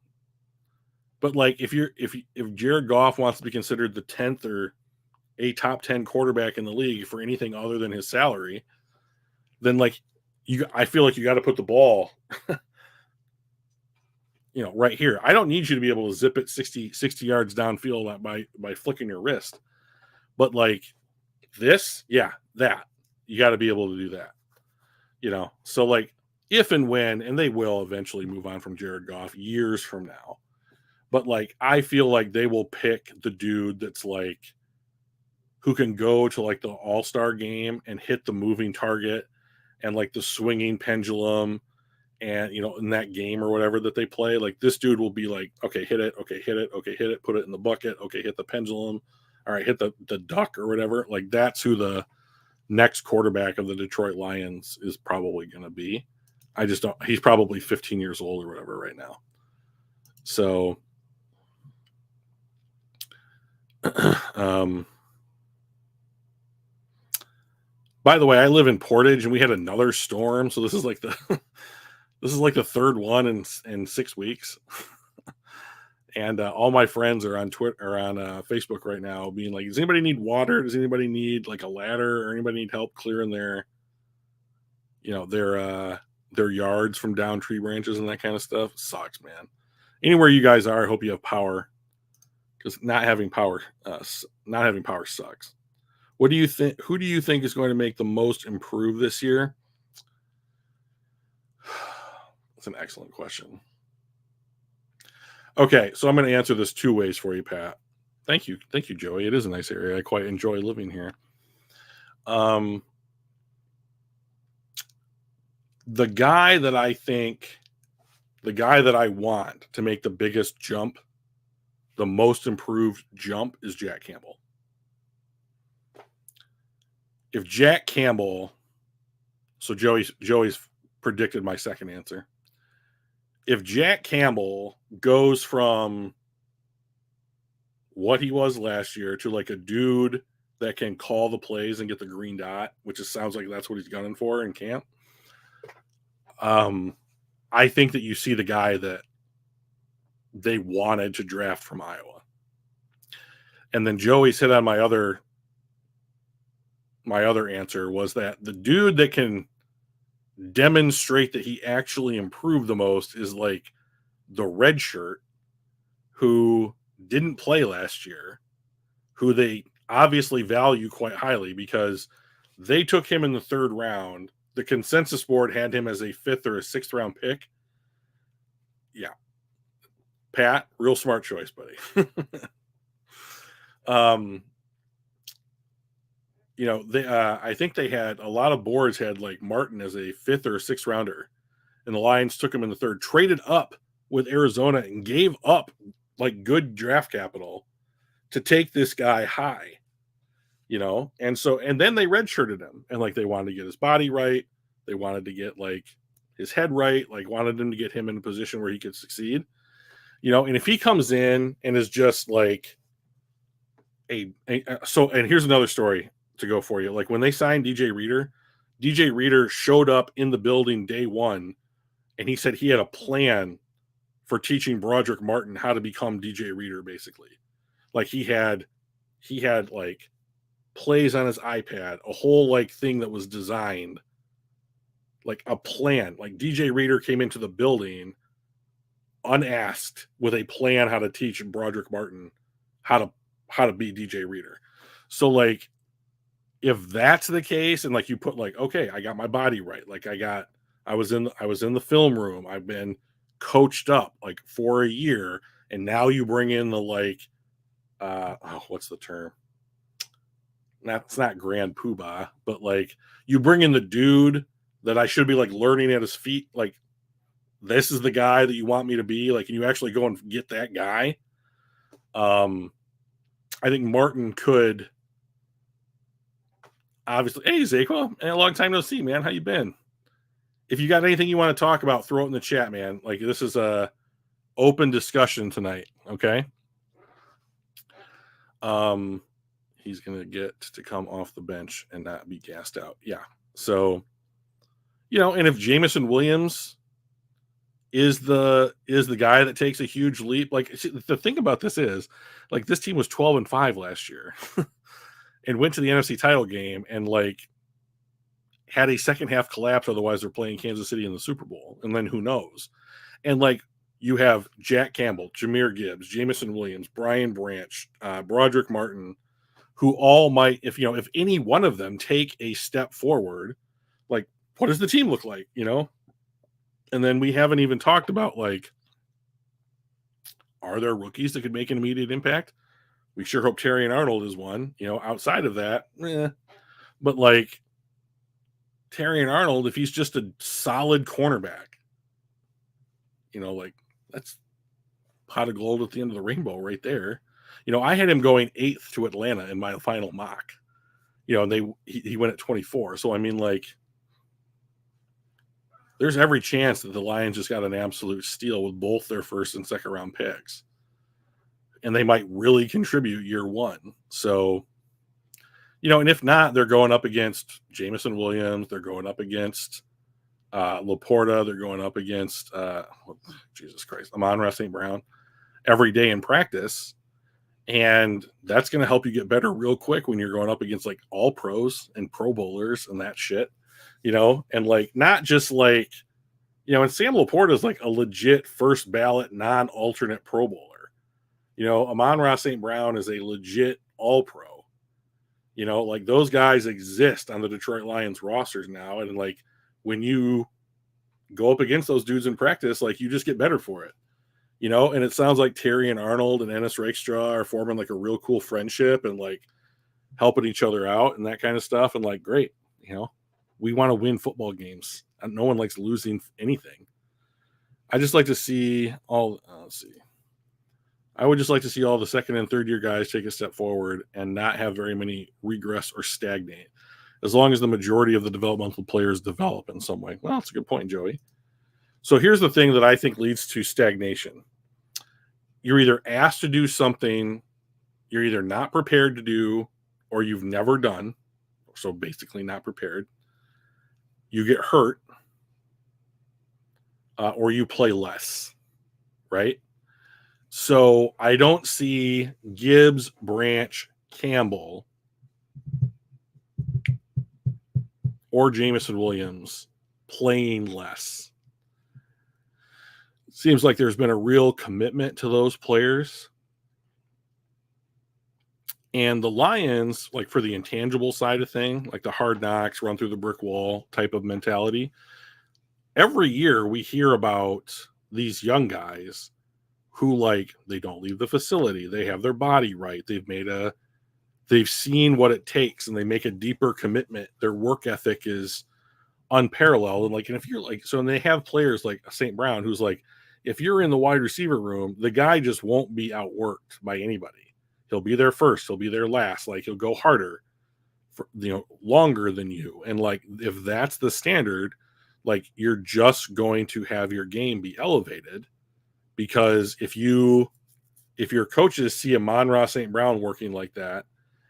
But like if Jared Goff wants to be considered the 10th or a top 10 quarterback in the league for anything other than his salary, then like I feel like you got to put the ball right here. I don't need you to be able to zip it 60 yards downfield by flicking your wrist. But like this, that you got to be able to do that. So like if and when, and they will eventually move on from Jared Goff years from now. But like I feel like they will pick the dude that's like who can go to like the all-star game and hit the moving target and like the swinging pendulum and in that game or whatever that they play, like this dude will be like, okay, hit it, okay, hit it, okay, hit it, put it in the bucket, okay, hit the pendulum, all right, hit the duck or whatever. Like that's who the next quarterback of the Detroit Lions is probably going to be. I just don't, he's probably 15 years old or whatever right now. So by the way, I live in Portage and we had another storm, so this is like the third one in 6 weeks. And all my friends are on Twitter or on Facebook right now being like, does anybody need water? Does anybody need like a ladder or anybody need help clearing their yards from down tree branches and that kind of stuff? Sucks, man. Anywhere you guys are, I hope you have power, because not having power sucks. What do you think? Who do you think is going to make the most improve this year? That's an excellent question. Okay, so I'm going to answer this 2 ways for you, Pat. Thank you, Joey. It is a nice area. I quite enjoy living here. The guy that I want to make the biggest jump, the most improved jump, is Jack Campbell. If Jack Campbell, so Joey's predicted my second answer. If Jack Campbell goes from what he was last year to like a dude that can call the plays and get the green dot, which sounds like that's what he's gunning for in camp, I think that you see the guy that they wanted to draft from Iowa. And then Joey's hit on my other answer was that the dude that can demonstrate that he actually improved the most is like the red shirt who didn't play last year, who they obviously value quite highly because they took him in the 3rd round. The consensus board had him as a 5th or a 6th round pick. Yeah. Pat, real smart choice, buddy. I think they had a lot of boards had like Martin as a 5th or 6th rounder, and the Lions took him in the 3rd, traded up with Arizona and gave up like good draft capital to take this guy high, and then they redshirted him, and like they wanted to get his body right. They wanted to get like his head right, like wanted him to get him in a position where he could succeed, and if he comes in and is just like and here's another story to go for you. Like when they signed DJ Reader showed up in the building day 1, and he said he had a plan for teaching Broderick Martin how to become DJ Reader, basically. Like he had like plays on his iPad, a whole like thing that was designed, like a plan. Like DJ Reader came into the building unasked with a plan how to teach Broderick Martin how to be DJ Reader. So like if that's the case, and like you put like, okay, I got my body right, like I was in the film room, I've been coached up like for a year, and now you bring in the like what's the term? It's not grand poobah, but like you bring in the dude that I should be like learning at his feet, like this is the guy that you want me to be, like, and you actually go and get that guy. I think Martin could obviously. Hey, Zaqua, a long time no see, man. How you been? If you got anything you want to talk about, throw it in the chat, man. Like this is open discussion tonight. Okay. He's gonna get to come off the bench and not be gassed out. Yeah. So, and if Jameson Williams is the guy that takes a huge leap, like, see, the thing about this is, like, this team was 12-5 last year and went to the NFC title game and like had a second half collapse. Otherwise, they're playing Kansas City in the Super Bowl, and then who knows? And like, you have Jack Campbell, Jahmyr Gibbs, Jameson Williams, Brian Branch, Broderick Martin, who all might, if any one of them take a step forward, like, what does the team look like? And then we haven't even talked about, like, are there rookies that could make an immediate impact? We sure hope Terrion Arnold is one. Outside of that, but like, Terrion Arnold, if he's just a solid cornerback, like, that's pot of gold at the end of the rainbow right there. I had him going 8th to Atlanta in my final mock. And he went at 24. So I mean, like, there's every chance that the Lions just got an absolute steal with both their first and second round picks, and they might really contribute year one. So, and if not, they're going up against Jameson Williams. They're going up against Laporta. They're going up against Jesus Christ, Amon-Ra St. Brown every day in practice. And that's going to help you get better real quick when you're going up against like all pros and pro bowlers and that shit, and like, not just like, and Sam Laporta is like a legit first ballot, non-alternate pro bowler. Amon-Ra St. Brown is a legit all pro, like, those guys exist on the Detroit Lions rosters now. And like, when you go up against those dudes in practice, like, you just get better for it. And it sounds like Terrion Arnold and Ennis Rakestraw are forming like a real cool friendship and like helping each other out and that kind of stuff. And like, great, we want to win football games. And no one likes losing anything. I just like to see I would just like to see all the second and third year guys take a step forward and not have very many regress or stagnate, as long as the majority of the developmental players develop in some way. Well, that's a good point, Joey. So here's the thing that I think leads to stagnation. You're either asked to do something you're either not prepared to do or you've never done. So basically not prepared. You get hurt or you play less, right? So I don't see Gibbs, Branch, Campbell, or Jameson Williams playing less. Seems like there's been a real commitment to those players. And the Lions, like, for the intangible side of thing, like the hard knocks, run through the brick wall type of mentality, every year we hear about these young guys who, like, they don't leave the facility. They have their body right. They've seen what it takes and they make a deeper commitment. Their work ethic is unparalleled. And like, and if you're like, so, and they have players like St. Brown, who's like, if you're in the wide receiver room, the guy just won't be outworked by anybody. He'll be there first. He'll be there last. Like, he'll go harder for, longer than you. And like, if that's the standard, like, you're just going to have your game be elevated, because if your coaches see Amon-Ra St. Brown working like that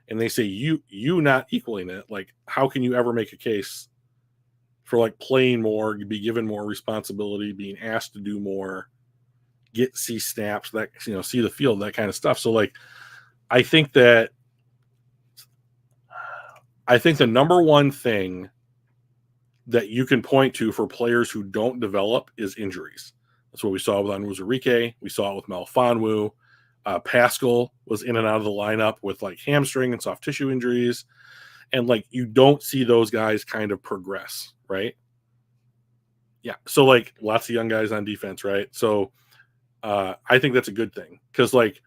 and they say you not equaling it, like, how can you ever make a case for like playing more, be given more responsibility, being asked to do more, see snaps, that, see the field, that kind of stuff. So like, I think the number one thing that you can point to for players who don't develop is injuries. That's what we saw with Onwuzurike. We saw it with Melifonwu. Pascal was in and out of the lineup with like hamstring and soft tissue injuries. And like, you don't see those guys kind of progress, right? Yeah. So like, lots of young guys on defense, right? So I think that's a good thing, because like,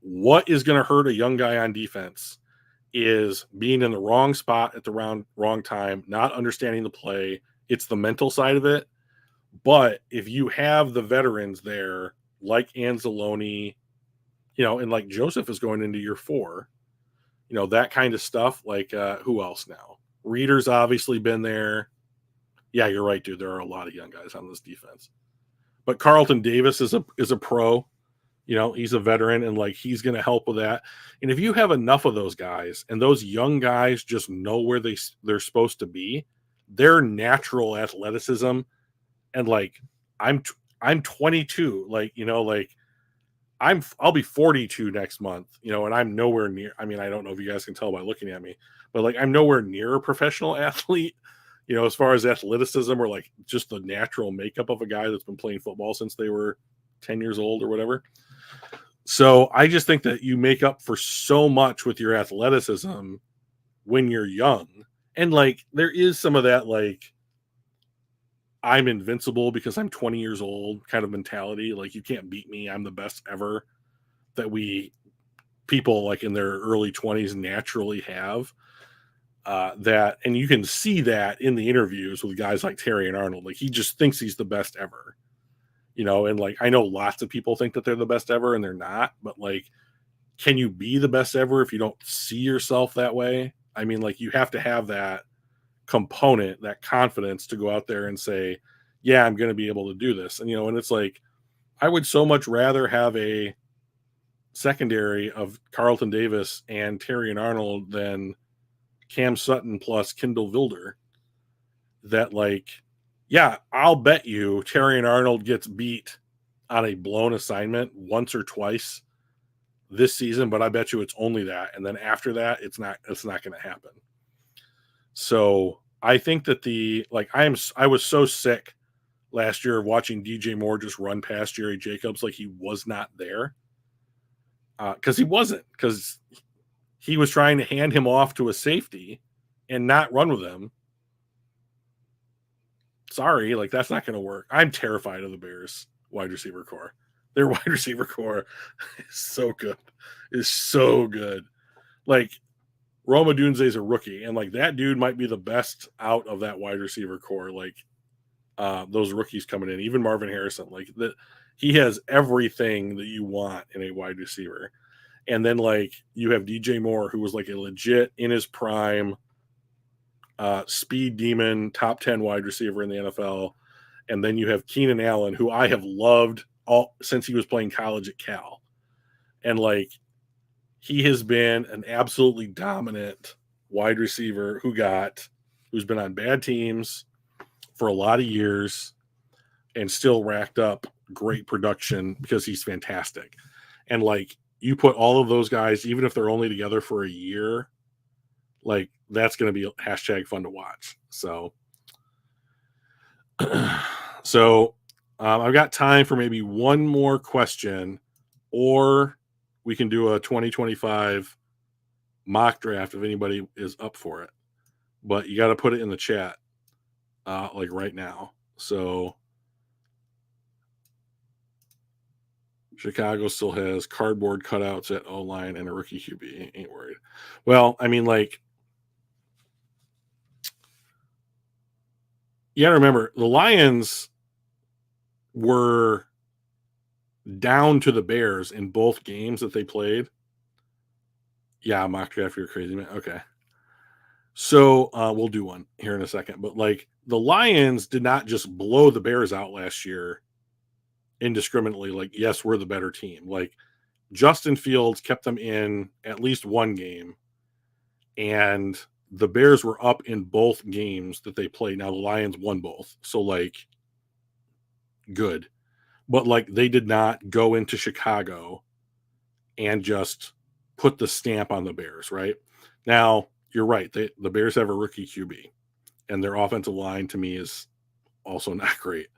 what is going to hurt a young guy on defense is being in the wrong spot at the wrong time, not understanding the play. It's the mental side of it. But if you have the veterans there, like Anzalone, and like Joseph is going into year 4, that kind of stuff. Like, who else now? Reader's obviously been there. Yeah, you're right, dude. There are a lot of young guys on this defense. But Carlton Davis is a pro. You know, he's a veteran, and like he's going to help with that. And if you have enough of those guys, and those young guys just know where they're supposed to be, their natural athleticism, and like I'm 22, like you know, like I'll be 42 next month, you know, and I'm nowhere near. I mean, I don't know if you guys can tell by looking at me, but like I'm nowhere near a professional athlete, you know, as far as athleticism or like just the natural makeup of a guy that's been playing football since they were 10 years old or whatever. So I just think that you make up for so much with your athleticism when you're young. And like there is some of that like I'm invincible because I'm 20 years old kind of mentality. Like you can't beat me. I'm the best ever that people like in their early 20s naturally have. That and you can see that in the interviews with guys like Terrion Arnold. Like he just thinks he's the best ever. You know, and like I know lots of people think that they're the best ever and they're not, but like can you be the best ever if you don't see yourself that way? I mean, like you have to have that component, that confidence to go out there and say, yeah, I'm going to be able to do this. And, you know, and it's like, I would so much rather have a secondary of Carlton Davis and Terrion Arnold than Cam Sutton plus Kindle Wilder. That, like, yeah, I'll bet you Terrion Arnold gets beat on a blown assignment once or twice this season, but I bet you it's only that. And then after that, it's not going to happen. So I think that I was so sick last year of watching DJ Moore just run past Jerry Jacobs like he was not there. Because he wasn't, because he was trying to hand him off to a safety and not run with him. Sorry, like that's not going to work. I'm terrified of the Bears wide receiver core. Their wide receiver core is so good. Is so good. Like Rome Odunze is a rookie, and like that dude might be the best out of that wide receiver core. Like those rookies coming in, even Marvin Harrison, like that, he has everything that you want in a wide receiver. And then like you have DJ Moore, who was like a legit in his prime speed demon, top 10 wide receiver in the NFL. And then you have Keenan Allen, who I have loved all since he was playing college at Cal. And like he has been an absolutely dominant wide receiver who's been on bad teams for a lot of years and still racked up great production because he's fantastic. And like you put all of those guys, even if they're only together for a year, like that's going to be hashtag fun to watch. So, I've got time for maybe one more question, or we can do a 2025 mock draft if anybody is up for it. But you got to put it in the chat, like right now. So Chicago still has cardboard cutouts at O-line and a rookie QB. Ain't worried. Well, I mean, like, you got to remember the Lions were down to the Bears in both games that they played. Yeah, mock draft, you're crazy, man. Okay. So we'll do one here in a second. But like the Lions did not just blow the Bears out last year indiscriminately. Like, yes, we're the better team. Like Justin Fields kept them in at least one game. And the Bears were up in both games that they played. Now the Lions won both. So like good. But like they did not go into Chicago and just put the stamp on the Bears, right? Now, you're right. The Bears have a rookie QB, and their offensive line to me is also not great.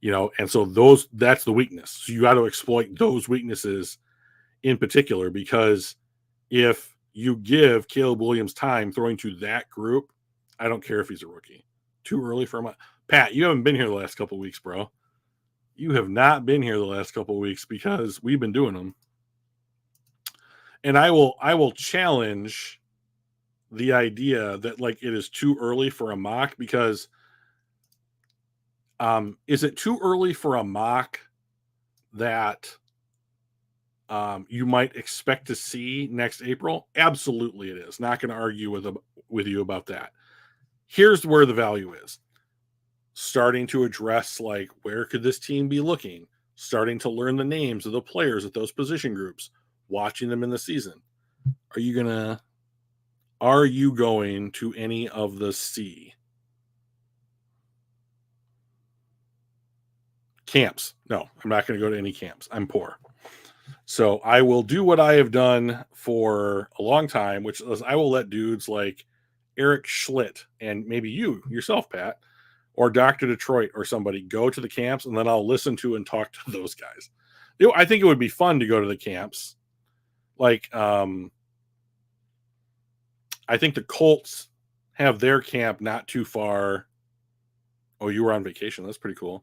You know, and so that's the weakness. So you got to exploit those weaknesses in particular, because if you give Caleb Williams time throwing to that group, I don't care if he's a rookie. Too early for him. Pat, you haven't been here the last couple of weeks, bro. You have not been here the last couple of weeks because we've been doing them. And I will challenge the idea that like it is too early for a mock, because is it too early for a mock that you might expect to see next April? Absolutely it is. Not going to argue with you about that. Here's where the value is. starting to address like where could this team be looking, starting to learn the names of the players at those position groups, watching them in the season. Are you going to any of the C camps? No, I'm not going to go to any camps. I'm poor. So I will do what I have done for a long time, which is I will let dudes like Eric Schlitt and maybe you yourself, Pat, or Dr. Detroit or somebody go to the camps, and then I'll listen to and talk to those guys. I think it would be fun to go to the camps. Like, I think the Colts have their camp not too far. Oh, you were on vacation. That's pretty cool.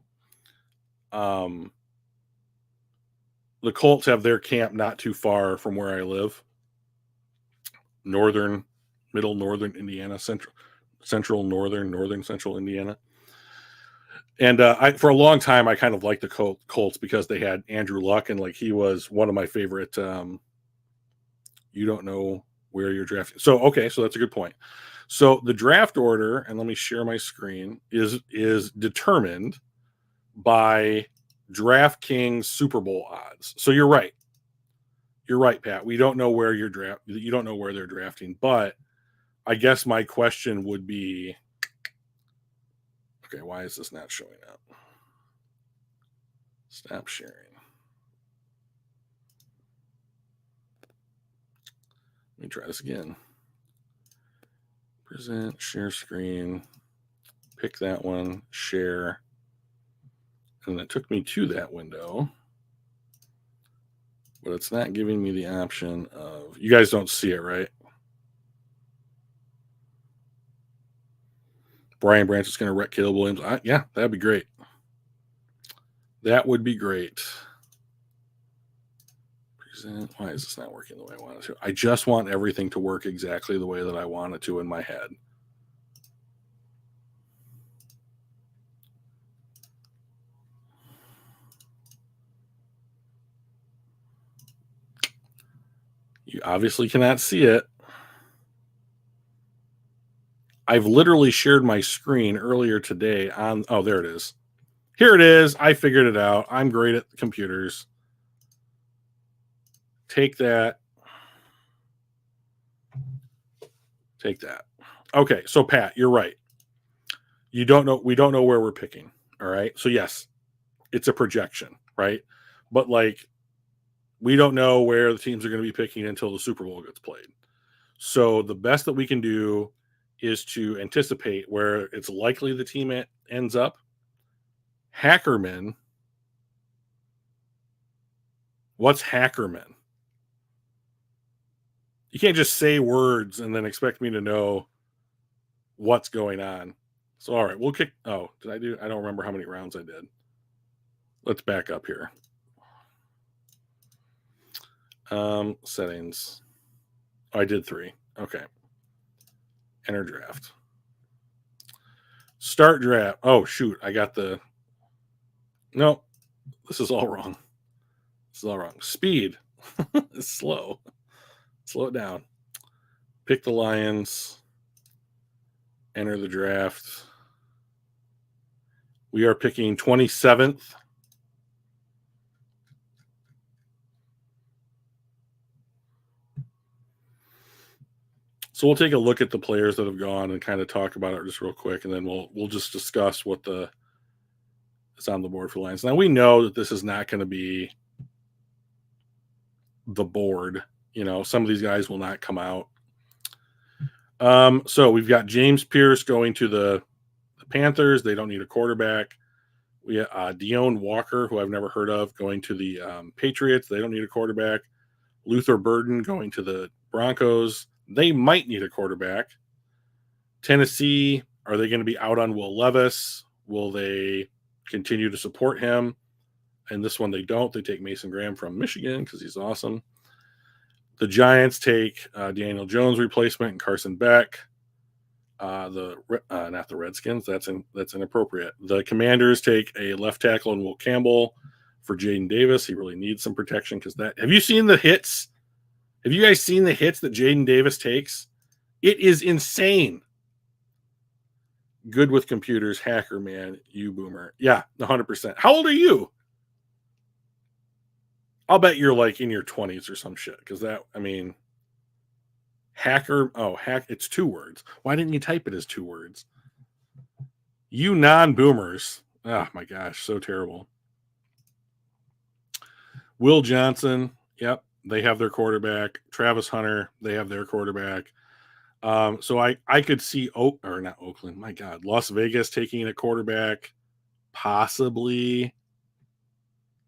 The Colts have their camp not too far from where I live. Middle northern Indiana, central northern central Indiana. And for a long time, I kind of liked the Colts because they had Andrew Luck, and like he was one of my favorite. You don't know where you're drafting. So okay, so that's a good point. So the draft order, and let me share my screen, is determined by DraftKings Super Bowl odds. So you're right. You're right, Pat. We don't know where you don't know where they're drafting, but I guess my question would be, okay, why is this not showing up? Stop sharing. Let me try this again. Present, share screen, pick that one, share. And it took me to that window, but it's not giving me the option of, you guys don't see it, right? Brian Branch is going to wreck Caleb Williams. Yeah, that'd be great. That would be great. Present. Why is this not working the way I want it to? I just want everything to work exactly the way that I want it to in my head. You obviously cannot see it. I've literally shared my screen earlier today on, oh, there it is. Here it is. I figured it out. I'm great at computers. Take that. Take that. Okay, so Pat, you're right. We don't know where we're picking. All right. So yes, it's a projection, right? But like we don't know where the teams are going to be picking until the Super Bowl gets played. So the best that we can do is to anticipate where it's likely the team ends up. Hackerman. What's Hackerman? You can't just say words and then expect me to know what's going on. So, all right, we'll kick. Oh, I don't remember how many rounds I did. Let's back up here. Settings. Oh, I did 3. Okay. Enter draft. Start draft. Oh, shoot. I got the. No, this is all wrong. This is all wrong. Speed. It's slow. Slow it down. Pick the Lions. Enter the draft. We are picking 27th. So we'll take a look at the players that have gone and kind of talk about it just real quick, and then we'll just discuss what is on the board for Lions. Now we know that this is not going to be the board. You know, some of these guys will not come out. So we've got James Pierce going to the Panthers. They don't need a quarterback. We have Deone Walker, who I've never heard of, going to the Patriots. They don't need a quarterback. Luther Burden going to the Broncos. They might need a quarterback. Tennessee, are they going to be out on Will Levis? Will they continue to support him? And this one they don't. They take Mason Graham from Michigan because he's awesome. The Giants take Daniel Jones replacement and Carson Beck. Not the Redskins. That's inappropriate. The Commanders take a left tackle and Will Campbell for Jaden Davis. He really needs some protection because that. Have you seen the hits? Have you guys seen the hits that Jaden Davis takes? It is insane. Good with computers, hacker man, you boomer. Yeah, 100%. How old are you? I'll bet you're like in your 20s or some shit. Because that, I mean, hacker. Oh, hack. It's 2 words. Why didn't you type it as 2 words? You non-boomers. Oh my gosh, so terrible. Will Johnson. Yep, they have their quarterback. Travis Hunter. They have their quarterback. So I could see or not Oakland. My God, Las Vegas taking a quarterback. Possibly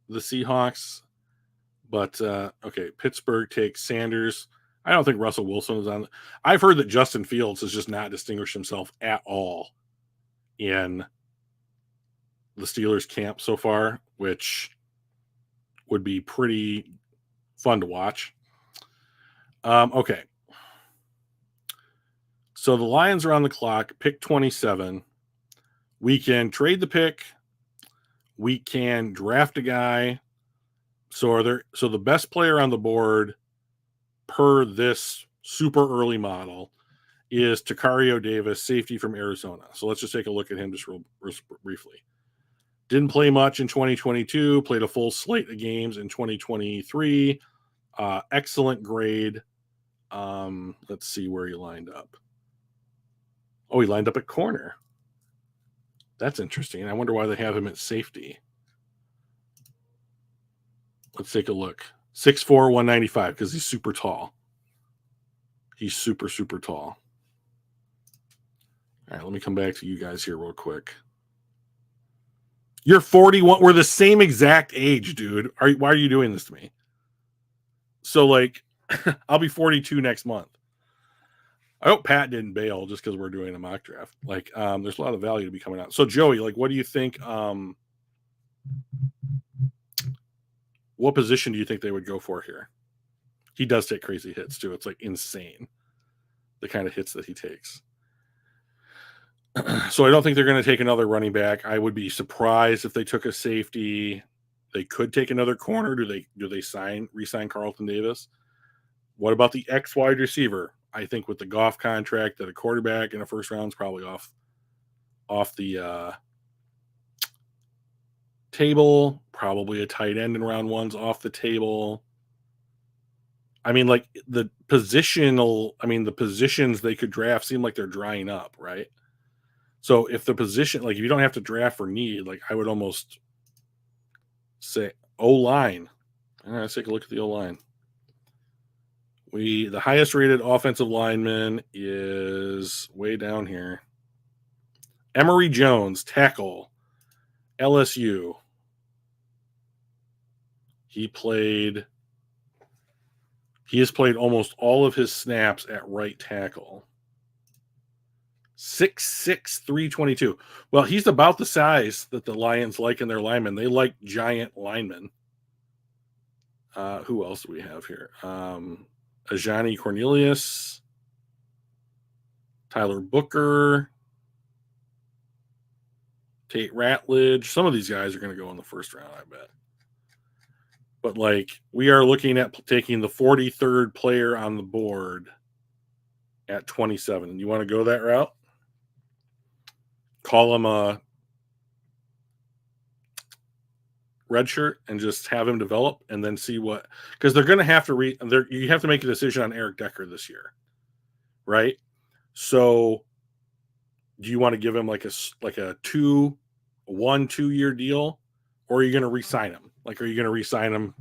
the Seahawks. But okay, Pittsburgh takes Sanders. I don't think Russell Wilson is on. I've heard that Justin Fields has just not distinguished himself at all in the Steelers camp so far, which would be pretty fun to watch. Okay. So the Lions are on the clock, pick 27. We can trade the pick. We can draft a guy. So the best player on the board per this super early model is Takario Davis, safety from Arizona. So let's just take a look at him just real briefly. Didn't play much in 2022, played a full slate of games in 2023. Excellent grade. Let's see where he lined up. Oh, he lined up at corner. That's interesting. I wonder why they have him at safety. Let's take a look. 6'4", 195, because he's super tall. He's super, super tall. All right, let me come back to you guys here real quick. You're 41. We're the same exact age, dude. Why are you doing this to me? So, like, I'll be 42 next month. I hope Pat didn't bail just because we're doing a mock draft. Like, there's a lot of value to be coming out. So, Joey, like, what do you think? What position do you think they would go for here? He does take crazy hits, too. It's, like, insane, the kind of hits that he takes. So I don't think they're going to take another running back. I would be surprised if they took a safety. They could take another corner. Do they re-sign Carlton Davis? What about the X wide receiver? I think with the Goff contract, that a quarterback in the first round is probably off the table. Probably a tight end in round 1's off the table. I mean, like the positions they could draft seem like they're drying up, right? So if the position, like if you don't have to draft for need, like I would almost say O-line. All right, let's take a look at the O-line. The highest rated offensive lineman is way down here. Emory Jones, tackle, LSU. He has played almost all of his snaps at right tackle. 6'6", 322. Well, he's about the size that the Lions like in their linemen. They like giant linemen. Who else do we have here? Ajani Cornelius, Tyler Booker, Tate Ratledge. Some of these guys are going to go in the first round, I bet. But, like, we are looking at taking the 43rd player on the board at 27. You want to go that route? Call him a redshirt and just have him develop and then see what, because they're going to have to you have to make a decision on Eric Decker this year, right? So do you want to give him like a 2-year deal, or are you going to re-sign him? Like, are you going to re-sign him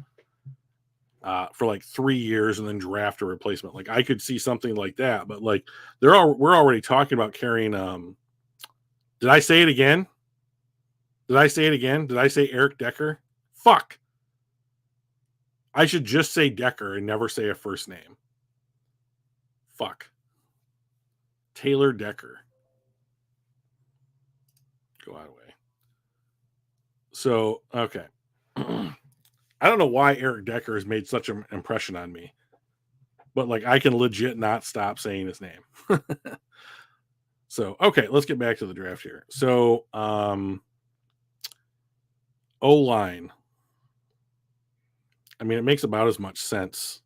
for like 3 years and then draft a replacement? Like, I could see something like that, but like we're already talking about carrying did I say it again? Did I say Eric Decker? Fuck. I should just say Decker and never say a first name. Fuck. Taylor Decker. Go out of the way. So, okay. I don't know why Eric Decker has made such an impression on me, but like I can legit not stop saying his name. So, okay, let's get back to the draft here. So, O-line. I mean, it makes about as much sense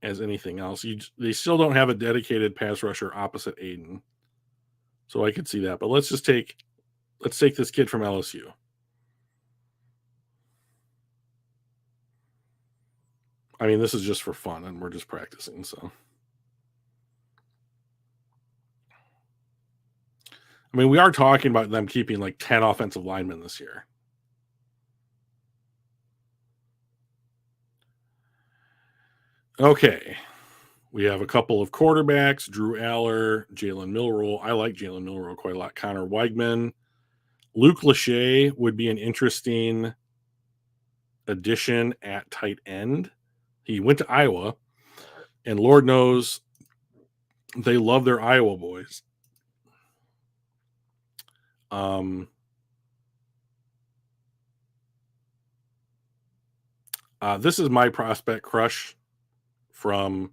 as anything else. They still don't have a dedicated pass rusher opposite Aiden. So I could see that. But let's take this kid from LSU. I mean, this is just for fun, and we're just practicing. So, I mean, we are talking about them keeping like 10 offensive linemen this year. Okay. We have a couple of quarterbacks, Drew Aller, Jalen Milroe. I like Jalen Milroe quite a lot. Connor Weigman. Luke Lachey would be an interesting addition at tight end. He went to Iowa, and Lord knows they love their Iowa boys. This is my prospect crush from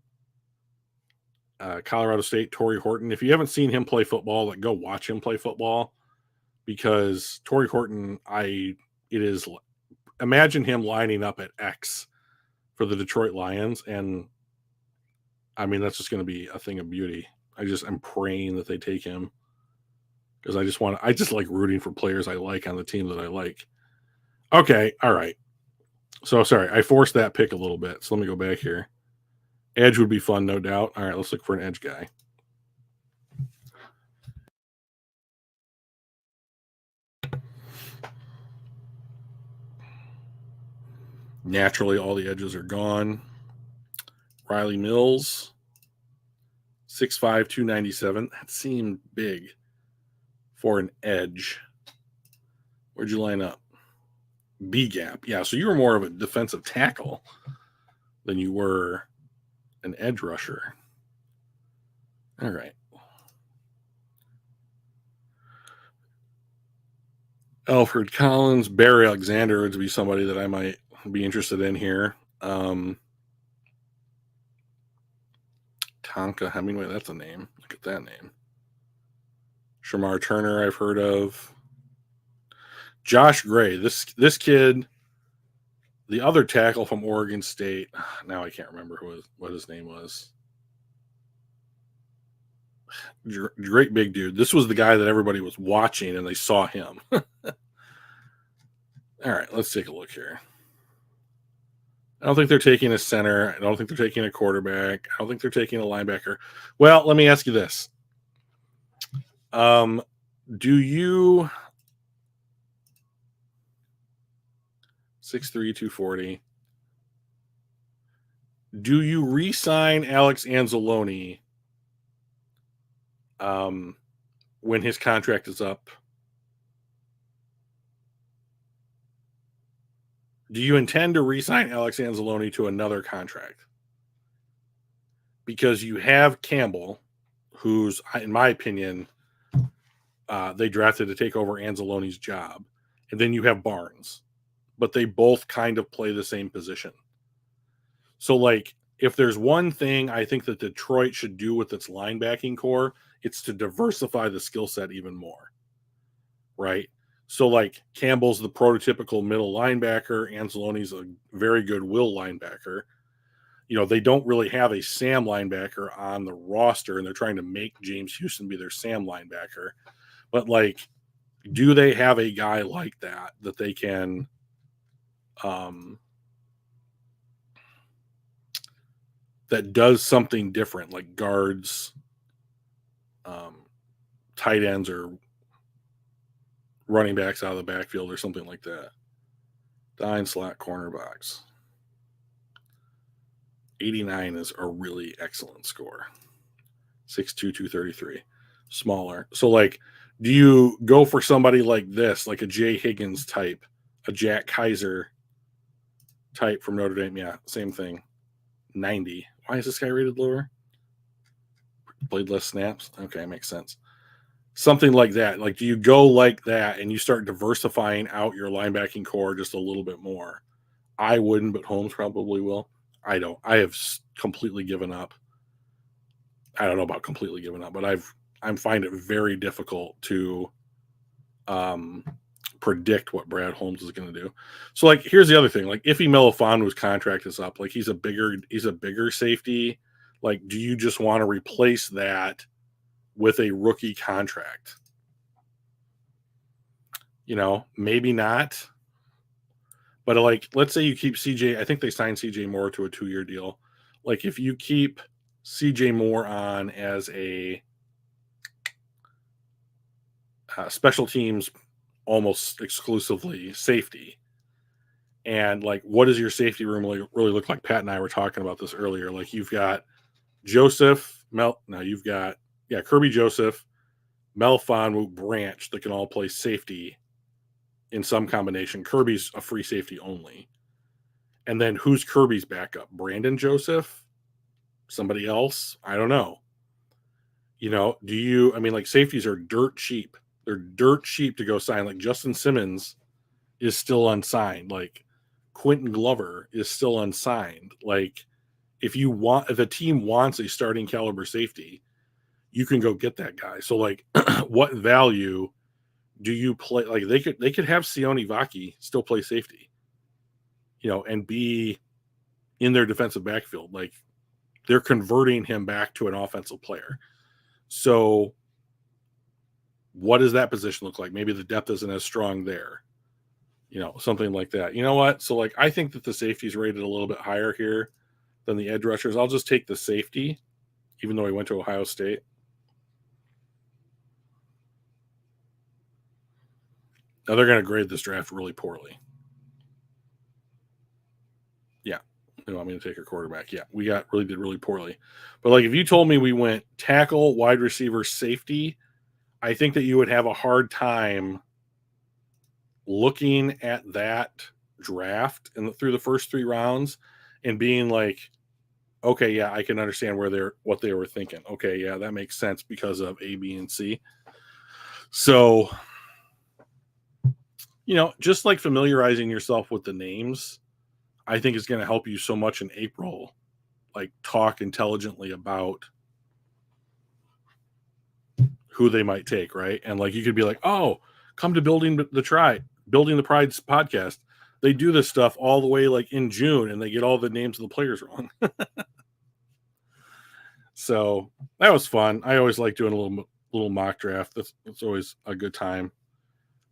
Colorado State, Torrey Horton. If you haven't seen him play football, like go watch him play football, because Torrey Horton, imagine him lining up at X for the Detroit Lions, and I mean that's just going to be a thing of beauty. I'm praying that they take him, because I just like rooting for players I like on the team that I like. Okay, all right. So sorry, I forced that pick a little bit. So let me go back here. Edge would be fun, no doubt. All right, let's look for an edge guy. Naturally, all the edges are gone. Riley Mills, 6'5", 297. That seemed big for an edge. Where'd you line up? B gap. Yeah, so you were more of a defensive tackle than you were an edge rusher. All right. Alfred Collins, Barry Alexander would be somebody that I might be interested in here. Tonka Hemingway, that's a name. Look at that name. Shamar Turner, I've heard of. Josh Gray, this kid, the other tackle from Oregon State. Now I can't remember what his name was. Great big dude. This was the guy that everybody was watching, and they saw him. All right, let's take a look here. I don't think they're taking a center. I don't think they're taking a quarterback. I don't think they're taking a linebacker. Well, let me ask you this. Do you 6'3", 240. Do you re-sign Alex Anzalone when his contract is up? Do you intend to re-sign Alex Anzalone to another contract? Because you have Campbell, who's, in my opinion, they drafted to take over Anzalone's job. And then you have Barnes. But they both kind of play the same position. So, like, if there's one thing I think that Detroit should do with its linebacking core, it's to diversify the skill set even more. Right? So, like, Campbell's the prototypical middle linebacker. Anzalone's a very good will linebacker. You know, they don't really have a Sam linebacker on the roster, and they're trying to make James Houston be their Sam linebacker. But, like, do they have a guy like that they can that does something different, like guards, tight ends, or running backs out of the backfield or something like that? Dine slot corner box. 89 is a really excellent score. 6'2", 233. Smaller. So, like, do you go for somebody like this, like a Jay Higgins type, a Jack Kaiser type from Notre Dame? Yeah, same thing. 90. Why is this guy rated lower? Played less snaps? Okay, makes sense. Something like that. Like, do you go like that and you start diversifying out your linebacking core just a little bit more? I wouldn't, but Holmes probably will. I don't. I have completely given up. I don't know about completely given up, but I find it very difficult to predict what Brad Holmes is going to do. So, like, here's the other thing. Like, Ife Melifonwo's contract is up. Like, he's a bigger safety. Like, do you just want to replace that with a rookie contract. Maybe not. But like, let's say you keep CJ. I think they signed CJ Moore to a 2-year deal. Like, if you keep CJ Moore on as a special teams, almost exclusively safety, and like, what does your safety room really look like? Pat and I were talking about this earlier. Like, you've got Joseph, you've got Kirby Joseph, Melifonwu, Branch that can all play safety in some combination. Kirby's a free safety only. And then who's Kirby's backup? Brandon Joseph? Somebody else? I don't know. Like, safeties are dirt cheap. They're dirt cheap to go sign. Like, Justin Simmons is still unsigned. Like, Quentin Glover is still unsigned. Like, if the team wants a starting caliber safety, you can go get that guy. So, like, what value do you play? Like, they could have Sione Vaki still play safety, and be in their defensive backfield. Like, they're converting him back to an offensive player. So what does that position look like? Maybe the depth isn't as strong there, something like that. You know what? So, like, I think that the safety is rated a little bit higher here than the edge rushers. I'll just take the safety, even though he went to Ohio State. Now they're going to grade this draft really poorly. Yeah. They want me to take a quarterback. Yeah, we did really poorly. But like, if you told me we went tackle, wide receiver, safety, I think that you would have a hard time looking at that draft through the first 3 rounds and being like, okay, yeah, I can understand what they were thinking. Okay, yeah, that makes sense because of A, B, and C. So, just like familiarizing yourself with the names, I think is going to help you so much in April. Like, talk intelligently about who they might take, right? And like, you could be like, oh, come to Building the Pride podcast. They do this stuff all the way like in June, and they get all the names of the players wrong. So that was fun. I always like doing a little mock draft. That's always a good time.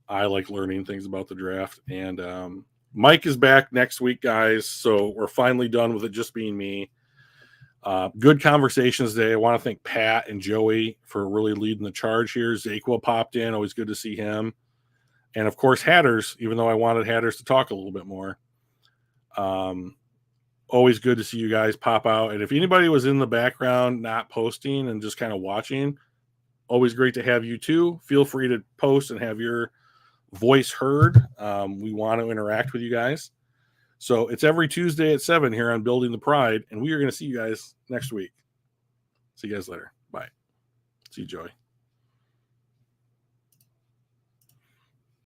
I like learning things about the draft. And Mike is back next week, guys. So we're finally done with it just being me. Good conversations today. I want to thank Pat and Joey for really leading the charge here. Zakwa popped in. Always good to see him. And of course, Hatters, even though I wanted Hatters to talk a little bit more. Always good to see you guys pop out. And if anybody was in the background not posting and just kind of watching, always great to have you too. Feel free to post and have your voice heard. We want to interact with you guys. So it's every Tuesday at 7 here on Building the Pride, and we are going to see you guys next week. See you guys later. Bye. See you, Joey.